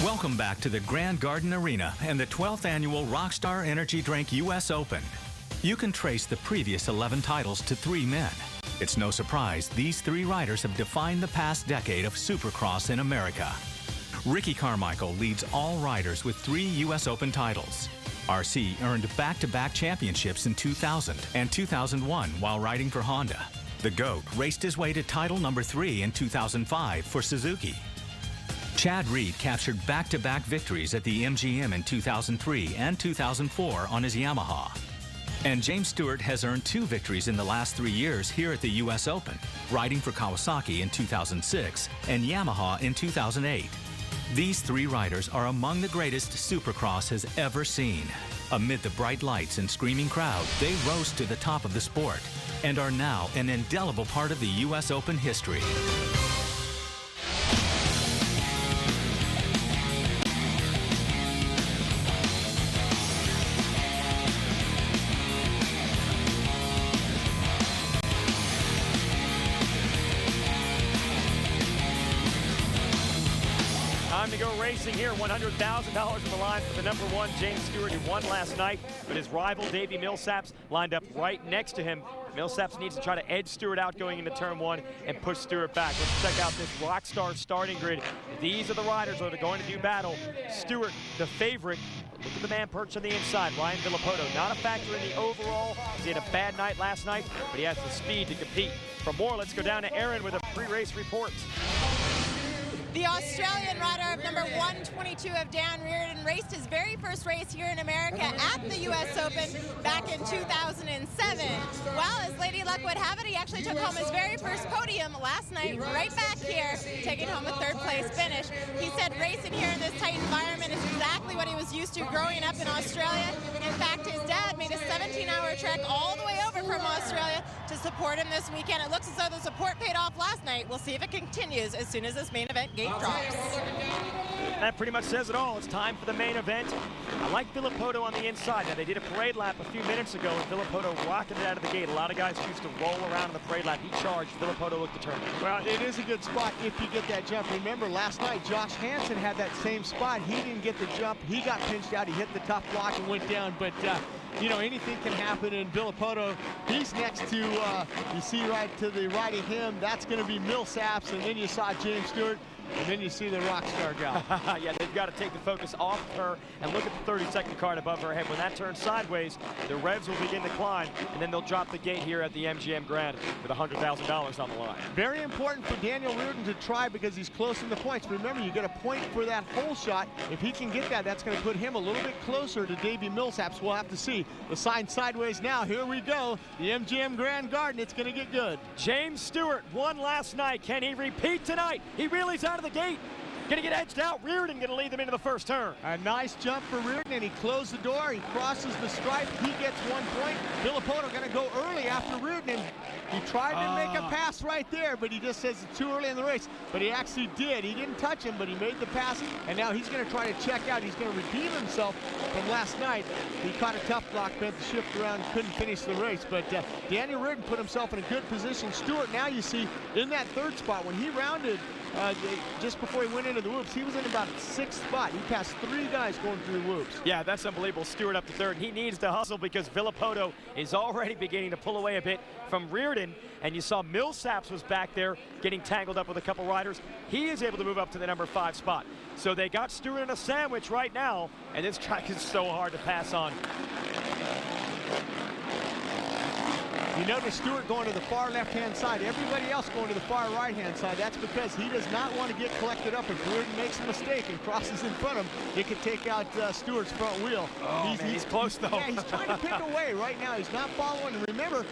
Welcome back to the Grand Garden Arena and the 12th annual Rockstar Energy Drink US Open. You can trace the previous 11 titles to 3 men. It's no surprise these 3 riders have defined the past decade of Supercross in America. Ricky Carmichael leads all riders with 3 US Open titles. RC earned back-to-back championships in 2000 and 2001 while riding for Honda. The GOAT raced his way to title number 3 in 2005 for Suzuki. Chad Reed captured back-to-back victories at the MGM in 2003 and 2004 on his Yamaha. And James Stewart has earned 2 victories in the last 3 years here at the US Open, riding for Kawasaki in 2006 and Yamaha in 2008. These 3 riders are among the greatest Supercross has ever seen. Amid the bright lights and screaming crowd, they rose to the top of the sport and are now an indelible part of the US Open history. Time to go racing here. $100,000 on the line for the number 1, James Stewart, who won last night, but his rival, Davey Millsaps, lined up right next to him. Millsaps needs to try to edge Stewart out going into turn 1 and push Stewart back. Let's check out this Rockstar starting grid. These are the riders that are going to do battle. Stewart, the favorite. Look at the man perched on the inside, Ryan Villapoto. Not a factor in the overall. He had a bad night last night, but he has the speed to compete. For more, let's go down to Aaron with a pre-race report. The Australian rider of number 122 of Dan Reardon raced his very first race here in America at the US Open back in 2007. Well, as Lady Luck would have it, he actually took home his very first podium last night, right back here, taking home a third place finish. He said racing here in this tight environment is exactly what he was used to growing up in Australia. In fact, his dad made a 17-hour trek all the way over from Australia to support him this weekend. It looks as though the support paid off last night. We'll see if it continues as soon as this main event gate drops. That pretty much says it all. It's time for the main event. I like Villapoto on the inside. Now, they did a parade lap a few minutes ago, and Villapoto rocketed out of the gate. A lot of guys choose to roll around in the parade lap. He charged. Villapoto looked determined. Well, it is a good spot if you get that jump. Remember, last night, Josh Hansen had that same spot. He didn't get the jump. He got pinched out. He hit the tough block and went down. But, you know, anything can happen in Villapoto. He's next to, you see right to the right of him, that's going to be Millsaps, and then you saw James Stewart. And then you see the Rockstar gal. Yeah, they've got to take the focus off of her and look at the 30-second card above her head. When that turns sideways, the revs will begin to climb, and then they'll drop the gate here at the MGM Grand with $100,000 on the line. Very important for Daniel Reardon to try because he's close in the points. Remember, you get a point for that hole shot. If he can get that, that's going to put him a little bit closer to Davey Millsaps. We'll have to see. The sign sideways now. Here we go. The MGM Grand Garden. It's going to get good. James Stewart won last night. Can he repeat tonight? He wheelies out of the gate. Gonna get edged out. Reardon gonna lead them into the first turn. A nice jump for Reardon, and he closed the door. He crosses the stripe. He gets 1 point. Villapoto gonna go early after Reardon, and he tried to make a pass right there, but he just says it's too early in the race. But he actually did. He didn't touch him, but he made the pass, and now he's gonna try to check out. He's gonna redeem himself from last night. He caught a tough block, bent the shift around, couldn't finish the race. But Daniel Reardon put himself in a good position. Stewart, now you see, in that third spot, when he rounded just before he went into the whoops, he was in about 6th spot. He passed 3 guys going through the whoops. Yeah, that's unbelievable. Stewart up to 3rd. He needs to hustle because Villapoto is already beginning to pull away a bit from Reardon, and you saw Millsaps was back there getting tangled up with a couple riders. He is able to move up to the number 5 spot. So they got Stewart in a sandwich right now, and this track is so hard to pass on. You notice Stewart going to the far left-hand side. Everybody else going to the far right-hand side. That's because he does not want to get collected up. If Reardon makes a mistake and crosses in front of him, it could take out Stewart's front wheel. Oh, he's close, though. Yeah, he's trying to pick away right now. He's not following. And remember,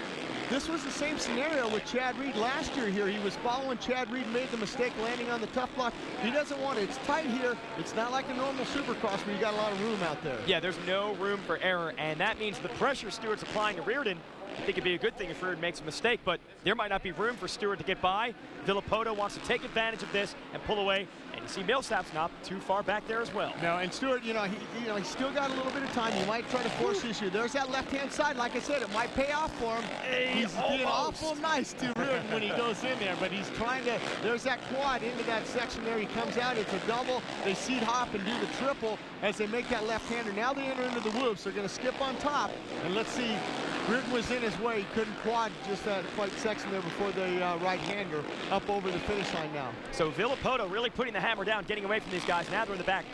this was the same scenario with Chad Reed last year here. He was following Chad Reed, made the mistake landing on the tough block. He doesn't want it. It's tight here. It's not like a normal Supercross where you got a lot of room out there. Yeah, there's no room for error, and that means the pressure Stewart's applying to Reardon, I think it'd be a good thing if Reardon makes a mistake, but there might not be room for Stewart to get by. Villapoto wants to take advantage of this and pull away, and you see Millsaps not too far back there as well. No, and Stewart, he's still got a little bit of time. He might try to force issue. There's that left-hand side. Like I said, it might pay off for him. He's being awful nice to Reardon when he goes in there, but he's trying to. There's that quad into that section there. He comes out. It's a double. They seat hop and do the triple as they make that left-hander. Now they enter into the whoops. They're going to skip on top, and let's see. Reardon was in his way. He couldn't quad just that quite section there before the right-hander up over the finish line now. So Villapoto really putting the hammer down, getting away from these guys. Now they're in the back.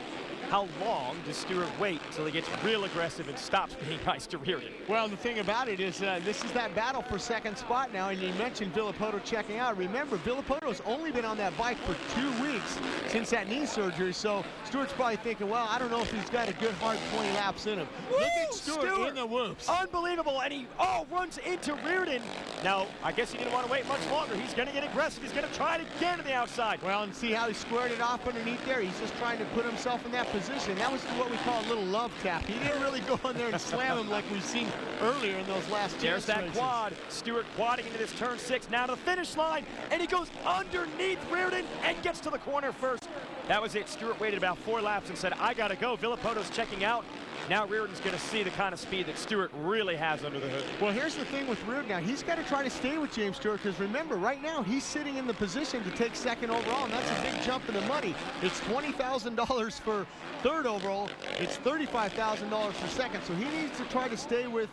How long does Stewart wait until he gets real aggressive and stops being nice to Reardon? Well, the thing about it is this is that battle for 2nd spot now, and you mentioned Villapoto checking out. Remember, Villapoto's only been on that bike for 2 weeks since that knee surgery, so Stewart's probably thinking, well, I don't know if he's got a good hard 20 laps in him. Woo! Look at Stewart in the whoops. Unbelievable, and he runs into Reardon. Now, I guess he didn't want to wait much longer. He's going to get aggressive. He's going to try it again to the outside. Well, and see how he squared it off underneath there. He's just trying to put himself in that position. That was what we call a little love tap. He didn't really go in there and slam him like we've seen earlier in those last There's that races. quad. Stewart quadding into this turn 6, now to the finish line, and he goes underneath Reardon and gets to the corner first. That was it. Stewart waited about 4 laps and said, I got to go. Villapoto's checking out. Now Reardon's going to see the kind of speed that Stewart really has under the hood. Well, here's the thing with Reardon now. He's got to try to stay with James Stewart because remember, right now he's sitting in the position to take second overall, and that's a big jump in the money. It's $20,000 for third overall. It's $35,000 for second, so he needs to try to stay with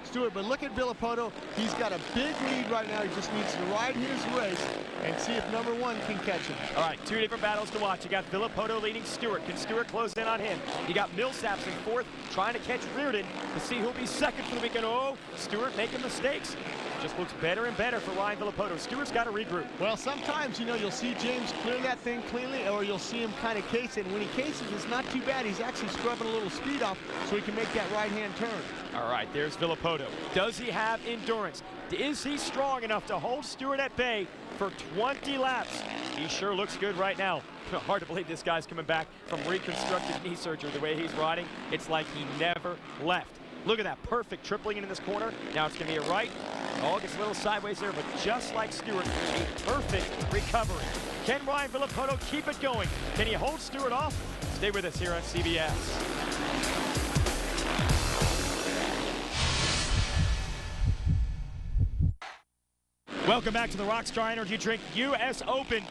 Stewart. But look at Villopoto. He's got a big lead right now. He just needs to ride his race and see if number one can catch him. All right, two different battles to watch. You got Villopoto leading Stewart. Can Stewart close in on him? You got Millsaps in fourth, trying to catch Reardon to see who'll be second for the weekend. Oh, Stewart making mistakes. Just looks better and better for Ryan Villopoto. Stewart's got to regroup. Well, sometimes, you know, you'll see James clear that thing cleanly, or you'll see him kind of case it. And when he cases, it's not too bad. He's actually scrubbing a little speed off so he can make that right-hand turn. All right, there's Villopoto. Does he have endurance? Is he strong enough to hold Stewart at bay for 20 laps? He sure looks good right now. Hard to believe this guy's coming back from reconstructed knee surgery. The way he's riding, it's like he never left. Look at that, perfect tripling in this corner. Now it's going to be a right. Oh, gets a little sideways there, but just like Stewart, a perfect recovery. Can Ryan Villopoto keep it going? Can he hold Stewart off? Stay with us here on CBS. Welcome back to the Rockstar Energy Drink US Open,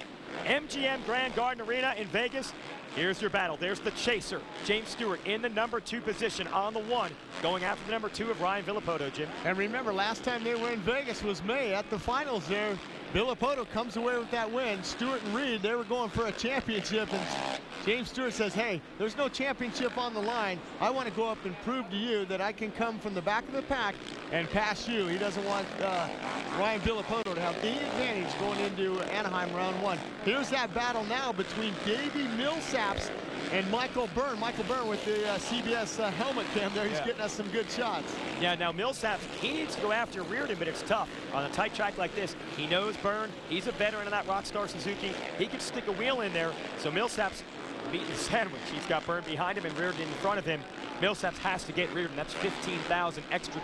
MGM Grand Garden Arena in Vegas. Here's your battle. There's the chaser, James Stewart, in the number 2 position on the 1, going after the number 2 of Ryan Villopoto, Jim. And remember, last time they were in Vegas was May at the finals there. Villopoto comes away with that win. Stewart and Reed, they were going for a championship, and James Stewart says, hey, there's no championship on the line. I want to go up and prove to you that I can come from the back of the pack and pass you. He doesn't want Ryan Villopoto to have any advantage going into Anaheim round 1. Here's that battle now between Davey Millsaps and Michael Byrne. Michael Byrne with the CBS helmet cam there. He's getting us some good shots. Yeah, now Millsaps, he needs to go after Reardon, but it's tough. On a tight track like this, he knows Byrne. He's a veteran of that Rockstar Suzuki. He can stick a wheel in there. So Millsaps beating the sandwich. He's got Byrne behind him and Reardon in front of him. Millsaps has to get Reardon. That's $15,000 extra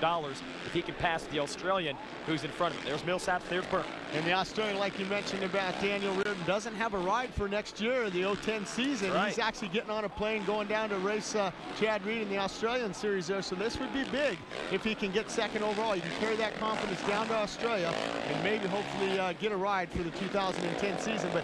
if he can pass the Australian who's in front of him. There's Millsaps, there's Byrne. And the Australian, like you mentioned about Daniel Reardon, doesn't have a ride for next year, the 010 season. Right. He's actually getting on a plane going down to race Chad Reed in the Australian series there. So this would be big if he can get second overall. He can carry that confidence down to Australia and maybe hopefully get a ride for the 2010 season. But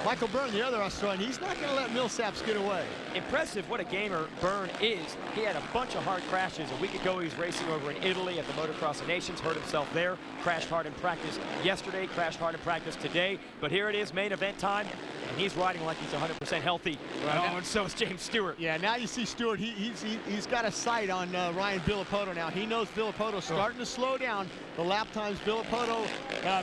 Michael Byrne, the other Australian, he's not going to let Millsaps get away. Impressive what a gamer Byrne is. He had a bunch of hard crashes. A week ago, he was racing over in Italy at the Motocross of Nations, hurt himself there, crashed hard in practice yesterday, crashed hard in practice today. But here it is, main event time, and he's riding like he's 100% healthy. Right. And so is James Stewart. Yeah, now you see Stewart, he's got a sight on Ryan Villopoto now. He knows Villopoto's starting to slow down. The lap times, Villopoto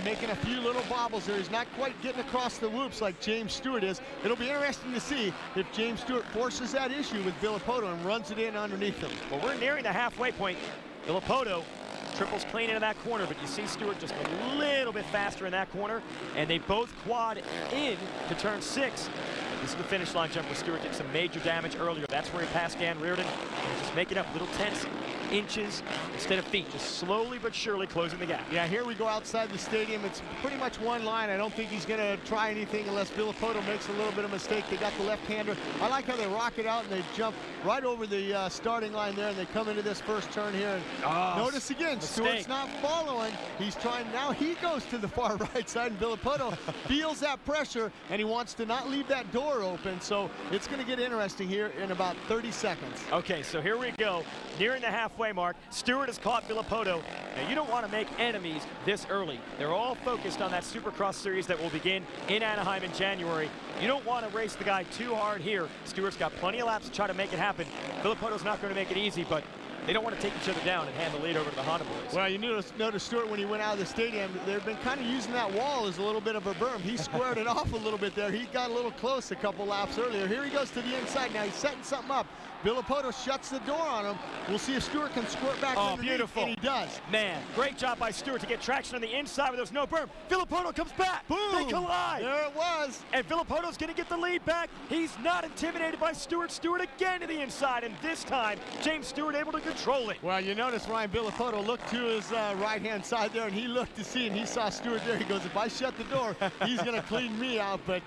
making a few little bobbles there. He's not quite getting across the whoops like James Stewart is. It'll be interesting to see if James Stewart forces that issue with Villopoto and runs it in underneath him. Well, we're nearing the halfway point. Villopoto triples clean into that corner, but you see Stewart just a little bit faster in that corner, and they both quad in to turn 6. This is the finish line jump where Stewart did some major damage earlier. That's where he passed Dan Reardon. And just making up little tenths, inches instead of feet, just slowly but surely closing the gap. Yeah, here we go outside the stadium. It's pretty much one line. I don't think he's going to try anything unless Villopoto makes a little bit of a mistake. They got the left-hander. I like how they rock it out and they jump right over the starting line there, and they come into this first turn here. And notice again, Stewart's not following. He's trying. Now he goes to the far right side, and Villopoto feels that pressure, and he wants to not leave that door open. So it's going to get interesting here in about 30 seconds. Okay, so here we go. Nearing the halfway mark. Stewart has caught Villopoto. Now, you don't want to make enemies this early. They're all focused on that Supercross series that will begin in Anaheim in January. You don't want to race the guy too hard here. Stewart's got plenty of laps to try to make it happen. Villopoto's not going to make it easy, but they don't want to take each other down and hand the lead over to the Honda boys. Well, you notice Stewart, when he went out of the stadium, they've been kind of using that wall as a little bit of a berm. He squared it off a little bit there. He got a little close a couple laps earlier. Here he goes to the inside. Now he's setting something up. Villopoto shuts the door on him. We'll see if Stewart can squirt back underneath, beautiful. And he does. Man, great job by Stewart to get traction on the inside where there's no berm. Villopoto comes back. Boom. They collide. There it was. And Villopoto's going to get the lead back. He's not intimidated by Stewart. Stewart again to the inside, and this time, James Stewart able to control it. Well, you notice Ryan Villopoto looked to his right-hand side there, and he looked to see, and he saw Stewart there. He goes, if I shut the door, he's going to clean me out. But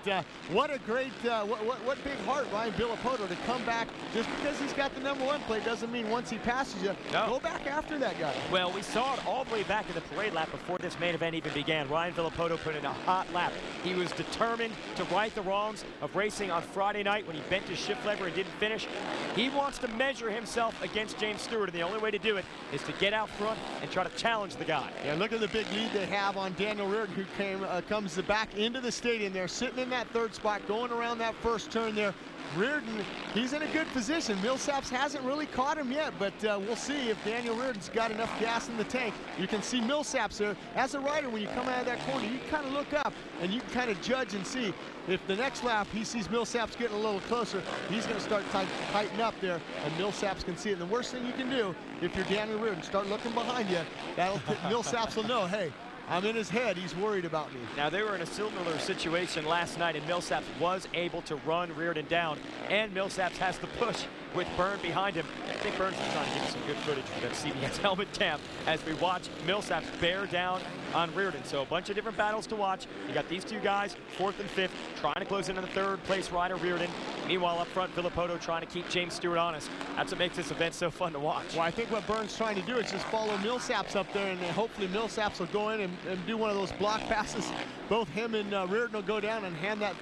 what a great, what big heart Ryan Villopoto to come back just because because he's got the #1 plate doesn't mean once he passes you, go back after that guy. Well, we saw it all the way back in the parade lap before this main event even began. Ryan Villopoto put in a hot lap. He was determined to right the wrongs of racing on Friday night when he bent his shift lever and didn't finish. He wants to measure himself against James Stewart, and the only way to do it is to get out front and try to challenge the guy. Yeah, look at the big lead they have on Daniel Reardon, who comes back into the stadium there, sitting in that third spot, going around that first turn there. Reardon, he's in a good position. Millsaps hasn't really caught him yet, but we'll see if Daniel Reardon's got enough gas in the tank. You can see Millsaps there. As a rider, when you come out of that corner, you kind of look up and you can kind of judge and see if the next lap he sees Millsaps getting a little closer, he's going to start tighten up there, and Millsaps can see it. And the worst thing you can do, if you're Daniel Reardon, start looking behind you. Millsaps will know, hey, I'm in his head. He's worried about me. Now, they were in a similar situation last night, and Millsaps was able to run Reardon down, and Millsaps has the push with Byrne behind him. I think Byrne's trying to give us some good footage for that CBS helmet cam as we watch Millsaps bear down on Reardon. So a bunch of different battles to watch. You got these two guys, 4th and 5th, trying to close into the 3rd place rider, Reardon. Meanwhile, up front, Villopoto trying to keep James Stewart honest. That's what makes this event so fun to watch. Well, I think what Byrne's trying to do is just follow Millsaps up there, and hopefully Millsaps will go in and do one of those block passes. Both him and Reardon will go down and hand that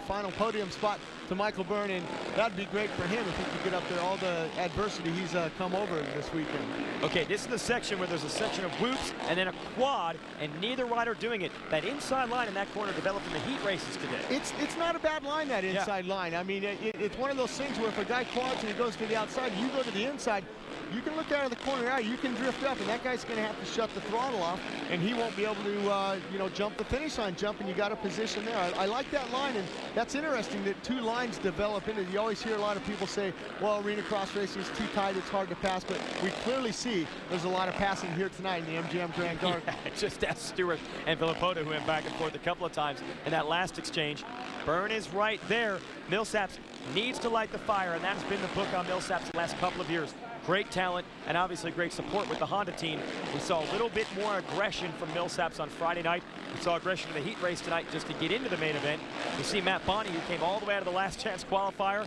final podium spot to Michael Byrne, and that'd be great for him if he could get up there, all the adversity he's come over this weekend. Okay, this is the section where there's a section of whoops and then a quad, and neither rider doing it. That inside line in that corner developed in the heat races today. It's not a bad line, that inside line. I mean, it's one of those things where if a guy quads and he goes to the outside, you go to the inside, you can look out of the corner out, you can drift up, and that guy's going to have to shut the throttle off, and he won't be able to, jump the finish line, and you got a position there. I like that line, and that's interesting that two lines develop into it. You always hear a lot of people say, well, arena cross racing is too tight, it's hard to pass, but we clearly see there's a lot of passing here tonight in the MGM Grand Garden. Yeah, just ask Stewart and Villopoto, who went back and forth a couple of times in that last exchange. Byrne is right there. Millsaps needs to light the fire, and that's been the book on Millsaps the last couple of years. Great talent and obviously great support with the Honda team. We saw a little bit more aggression from Millsaps on Friday night. We saw aggression in the heat race tonight just to get into the main event. We see Matt Bonney, who came all the way out of the last chance qualifier.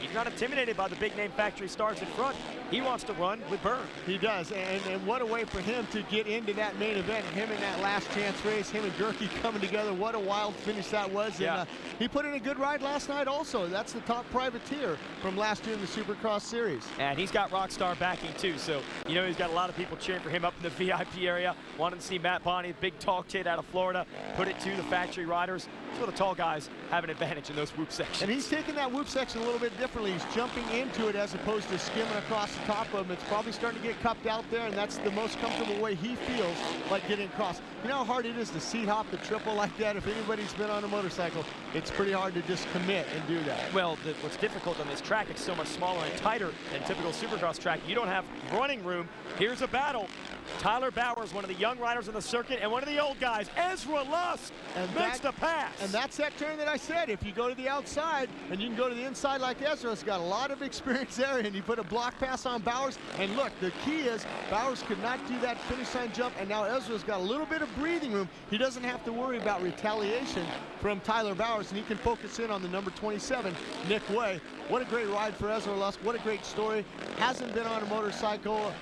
He's not intimidated by the big name factory stars in front. He wants to run with Byrne. He does, and what a way for him to get into that main event. Him in that last chance race, him and Gerke coming together. What a wild finish that was. Yeah. And he put in a good ride last night also. That's the top privateer from last year in the Supercross Series. And he's got Rockstar backing too, so you know he's got a lot of people cheering for him up in the VIP area. Wanting to see Matt Bonney, big tall kid out of Florida, put it to the factory riders. So the tall guys have an advantage in those whoop sections. And he's taking that whoop section a little bit differently. He's jumping into it as opposed to skimming across the top of him. It's probably starting to get cupped out there, and that's the most comfortable way he feels like getting across. You know how hard it is to seat hop the triple like that? If anybody's been on a motorcycle, it's pretty hard to just commit and do that. Well, what's difficult on this track, it's so much smaller and tighter than typical Supercross track. You don't have running room. Here's a battle. Tyler Bowers, one of the young riders on the circuit, and one of the old guys, Ezra Lusk, makes the pass. And that's that turn that I said. If you go to the outside and you can go to the inside like Ezra's got a lot of experience there, and he put a block pass on Bowers. And look, the key is Bowers could not do that finish line jump, and now Ezra's got a little bit of breathing room. He doesn't have to worry about retaliation from Tyler Bowers, and he can focus in on the number 27, Nick Way. What a great ride for Ezra Lusk. What a great story. Hasn't been on a motorcycle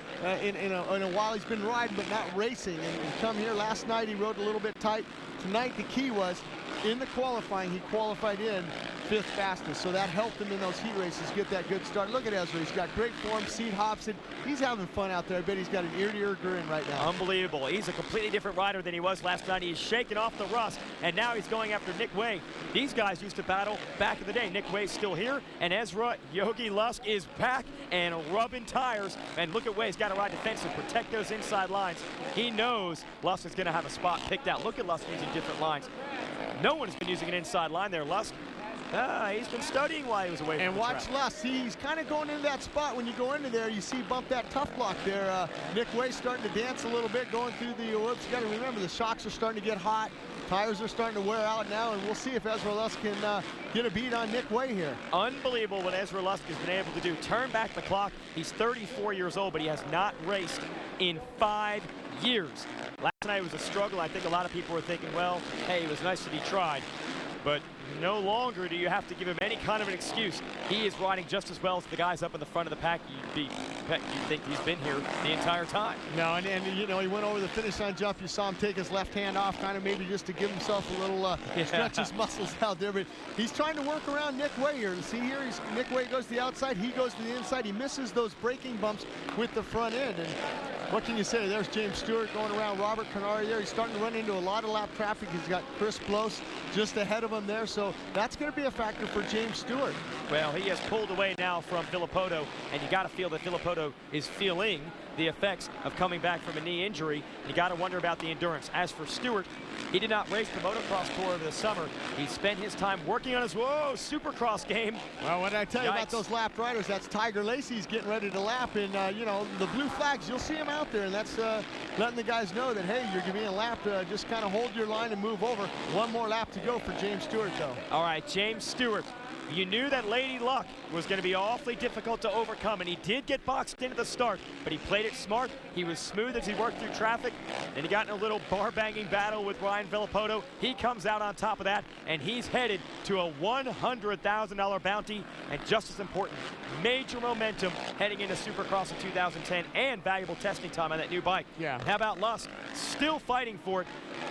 in a while. He's been riding but not racing, and he come here last night. He rode a little bit tight. Tonight the key was in the qualifying, he qualified in 5th fastest, so that helped him in those heat races get that good start. Look at Ezra, he's got great form, seat hops, and he's having fun out there. I bet he's got an ear-to-ear grin right now. Unbelievable. He's a completely different rider than he was last night. He's shaking off the rust, and now he's going after Nick Way. These guys used to battle back in the day. Nick Way's still here, and Ezra Yogi Lusk is back and rubbing tires. And look at Way, he's got to ride defensive, protect those inside lines. He knows Lusk is going to have a spot picked out. Look at Lusk using different lines. No one's been using an inside line there. Lusk, he's been studying while he was away from the watch track. Lusk. See, he's kind of going into that spot. When you go into there, you see bump that tough block there. Nick Way starting to dance a little bit, going through the whoops. You got to remember, the shocks are starting to get hot. Tires are starting to wear out now, and we'll see if Ezra Lusk can get a beat on Nick Way here. Unbelievable what Ezra Lusk has been able to do. Turn back the clock. He's 34 years old, but he has not raced in 5 years. Last night was a struggle. I think a lot of people were thinking, well, hey, it was nice that he tried. but no longer do you have to give him any kind of an excuse. He is riding just as well as the guys up in the front of the pack. You'd think he's been here the entire time. No, and you know, he went over the finish line jump. You saw him take his left hand off, kind of maybe just to give himself a little stretch his muscles out there. But he's trying to work around Nick Way here. See here, Nick Way goes to the outside, he goes to the inside. He misses those braking bumps with the front end. And what can you say? There's James Stewart going around Robert Canari there. He's starting to run into a lot of lap traffic. He's got Chris Bloss just ahead of him there. So that's going to be a factor for James Stewart. Well, he has pulled away now from Villopoto, and you got to feel that Villopoto is feeling the effects of coming back from a knee injury. You got to wonder about the endurance. As for Stewart, he did not race the motocross tour over the summer. He spent his time working on his Supercross game. Well, what did I tell you about those lapped riders? That's Tiger Lacey's getting ready to lap, and you know, the blue flags, you'll see him out there, and that's letting the guys know that, hey, you're being lapped. Just kind of hold your line and move over. One more lap to go for James Stewart, though. All right, James Stewart. You knew that Lady Luck was going to be awfully difficult to overcome, and he did get boxed into the start, but he played it smart. He was smooth as he worked through traffic, and he got in a little bar-banging battle with Ryan Villopoto. He comes out on top of that, and he's headed to a $100,000 bounty, and just as important, major momentum heading into Supercross in 2010 and valuable testing time on that new bike. Yeah. How about Lusk? Still fighting for it.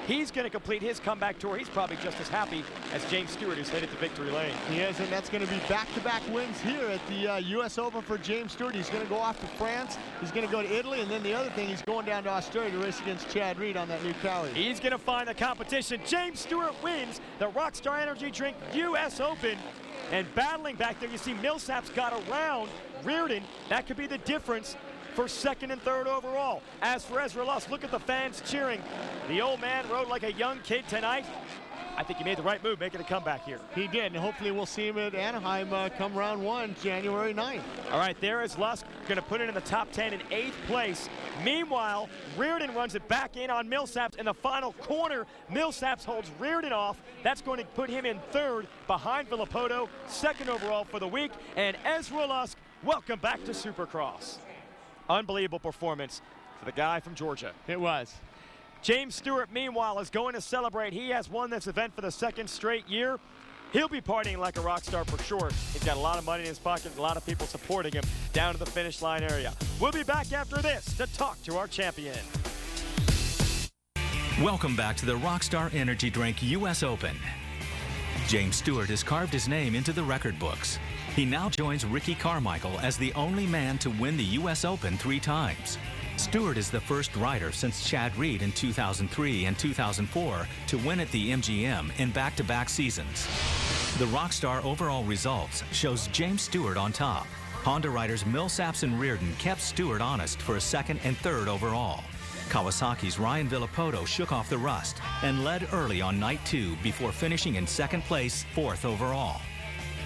He's going to complete his comeback tour. He's probably just as happy as James Stewart, who's headed to victory lane. He is, and that's going to be back-to-back wins here at the US Open for James Stewart. He's going to go off to France. He's going to go to Italy, and then the other thing, he's going down to Australia to race against Chad Reed on that new Cali. He's going to find the competition. James Stewart wins the Rockstar Energy Drink US Open. And battling back there, you see Millsap's got around Reardon. That could be the difference for second and third overall. As for Ezra Lusk, look at the fans cheering. The old man rode like a young kid tonight. I think he made the right move making a comeback here. He did, and hopefully we'll see him at Anaheim come round 1, January 9th. All right, there is Lusk, going to put it in the top 10 in 8th place. Meanwhile, Reardon runs it back in on Millsaps in the final corner. Millsaps holds Reardon off. That's going to put him in third behind Villopoto, second overall for the week. And Ezra Lusk, welcome back to Supercross. Unbelievable performance for the guy from Georgia. It was. James Stewart, meanwhile, is going to celebrate. He has won this event for the second straight year. He'll be partying like a rock star for sure. He's got a lot of money in his pocket, a lot of people supporting him down to the finish line area. We'll be back after this to talk to our champion. Welcome back to the Rockstar Energy Drink US Open. James Stewart has carved his name into the record books. He now joins Ricky Carmichael as the only man to win the US Open 3 times. Stewart is the first rider since Chad Reed in 2003 and 2004 to win at the MGM in back-to-back seasons. The Rockstar overall results shows James Stewart on top. Honda riders Millsaps and Reardon kept Stewart honest for a second and third overall. Kawasaki's Ryan Villopoto shook off the rust and led early on night 2 before finishing in second place, 4th overall.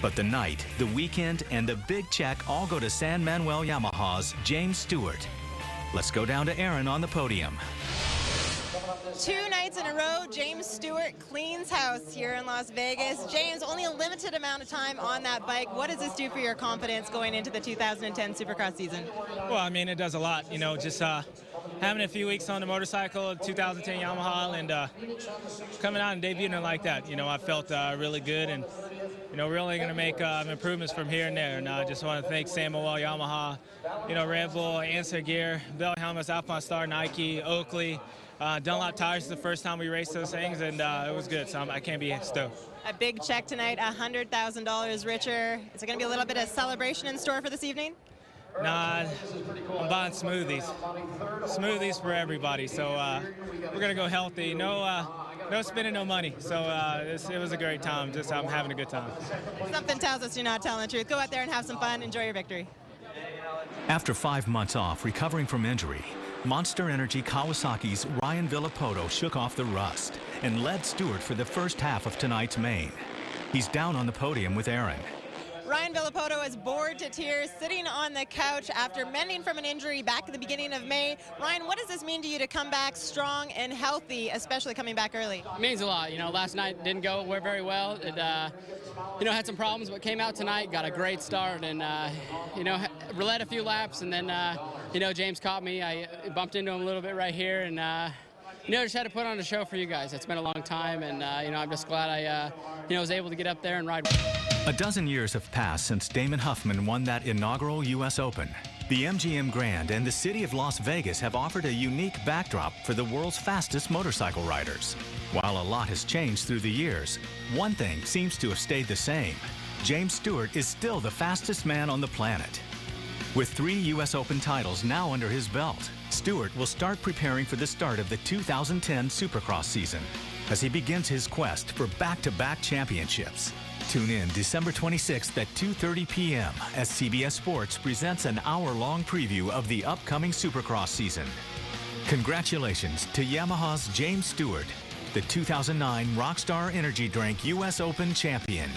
But the night, the weekend, and the big check all go to San Manuel Yamaha's James Stewart. Let's go down to Aaron on the podium. 2 nights in a row, James Stewart cleans house here in Las Vegas. James, only a limited amount of time on that bike. What does this do for your confidence going into the 2010 Supercross season? Well, I mean, it does a lot. You know, just having a few weeks on the motorcycle, 2010 Yamaha, and coming out and debuting it like that. You know, I felt really good, and you know, really going to make improvements from here and there. And I just want to thank Samuel Yamaha, you know, Red Bull, Answer Gear, Bell Helmets, Alpine Star, Nike, Oakley. Dunlop tires the first time we raced those things, and it was good, so I can't be stoked. A big check tonight, $100,000 richer. Is there going to be a little bit of celebration in store for this evening? Nah, I'm buying smoothies. Smoothies for everybody, so we're going to go healthy. No spending no money, so it was a great time. Just I'm having a good time. Something tells us you're not telling the truth. Go out there and have some fun. Enjoy your victory. After 5 months off recovering from injury, Monster Energy Kawasaki's Ryan Villopoto shook off the rust and led Stewart for the first half of tonight's main. He's down on the podium with Aaron. Ryan Villopoto is bored to tears, sitting on the couch after mending from an injury back at the beginning of May. Ryan, what does this mean to you to come back strong and healthy, especially coming back early? It means a lot. You know, last night didn't go very well. It, you know, had some problems, but came out tonight, got a great start, and, you know, led a few laps, and then, you know, James caught me. I bumped into him a little bit right here, and just had to put on a show for you guys. It's been a long time, and I'm just glad I was able to get up there and ride. A dozen years have passed since Damon Huffman won that inaugural US Open. The MGM Grand and the city of Las Vegas have offered a unique backdrop for the world's fastest motorcycle riders. While a lot has changed through the years, one thing seems to have stayed the same. James Stewart is still the fastest man on the planet. With 3 US Open titles now under his belt, Stewart will start preparing for the start of the 2010 Supercross season as he begins his quest for back-to-back championships. Tune in December 26th at 2:30 p.m. as CBS Sports presents an hour-long preview of the upcoming Supercross season. Congratulations to Yamaha's James Stewart, the 2009 Rockstar Energy Drink US Open champion.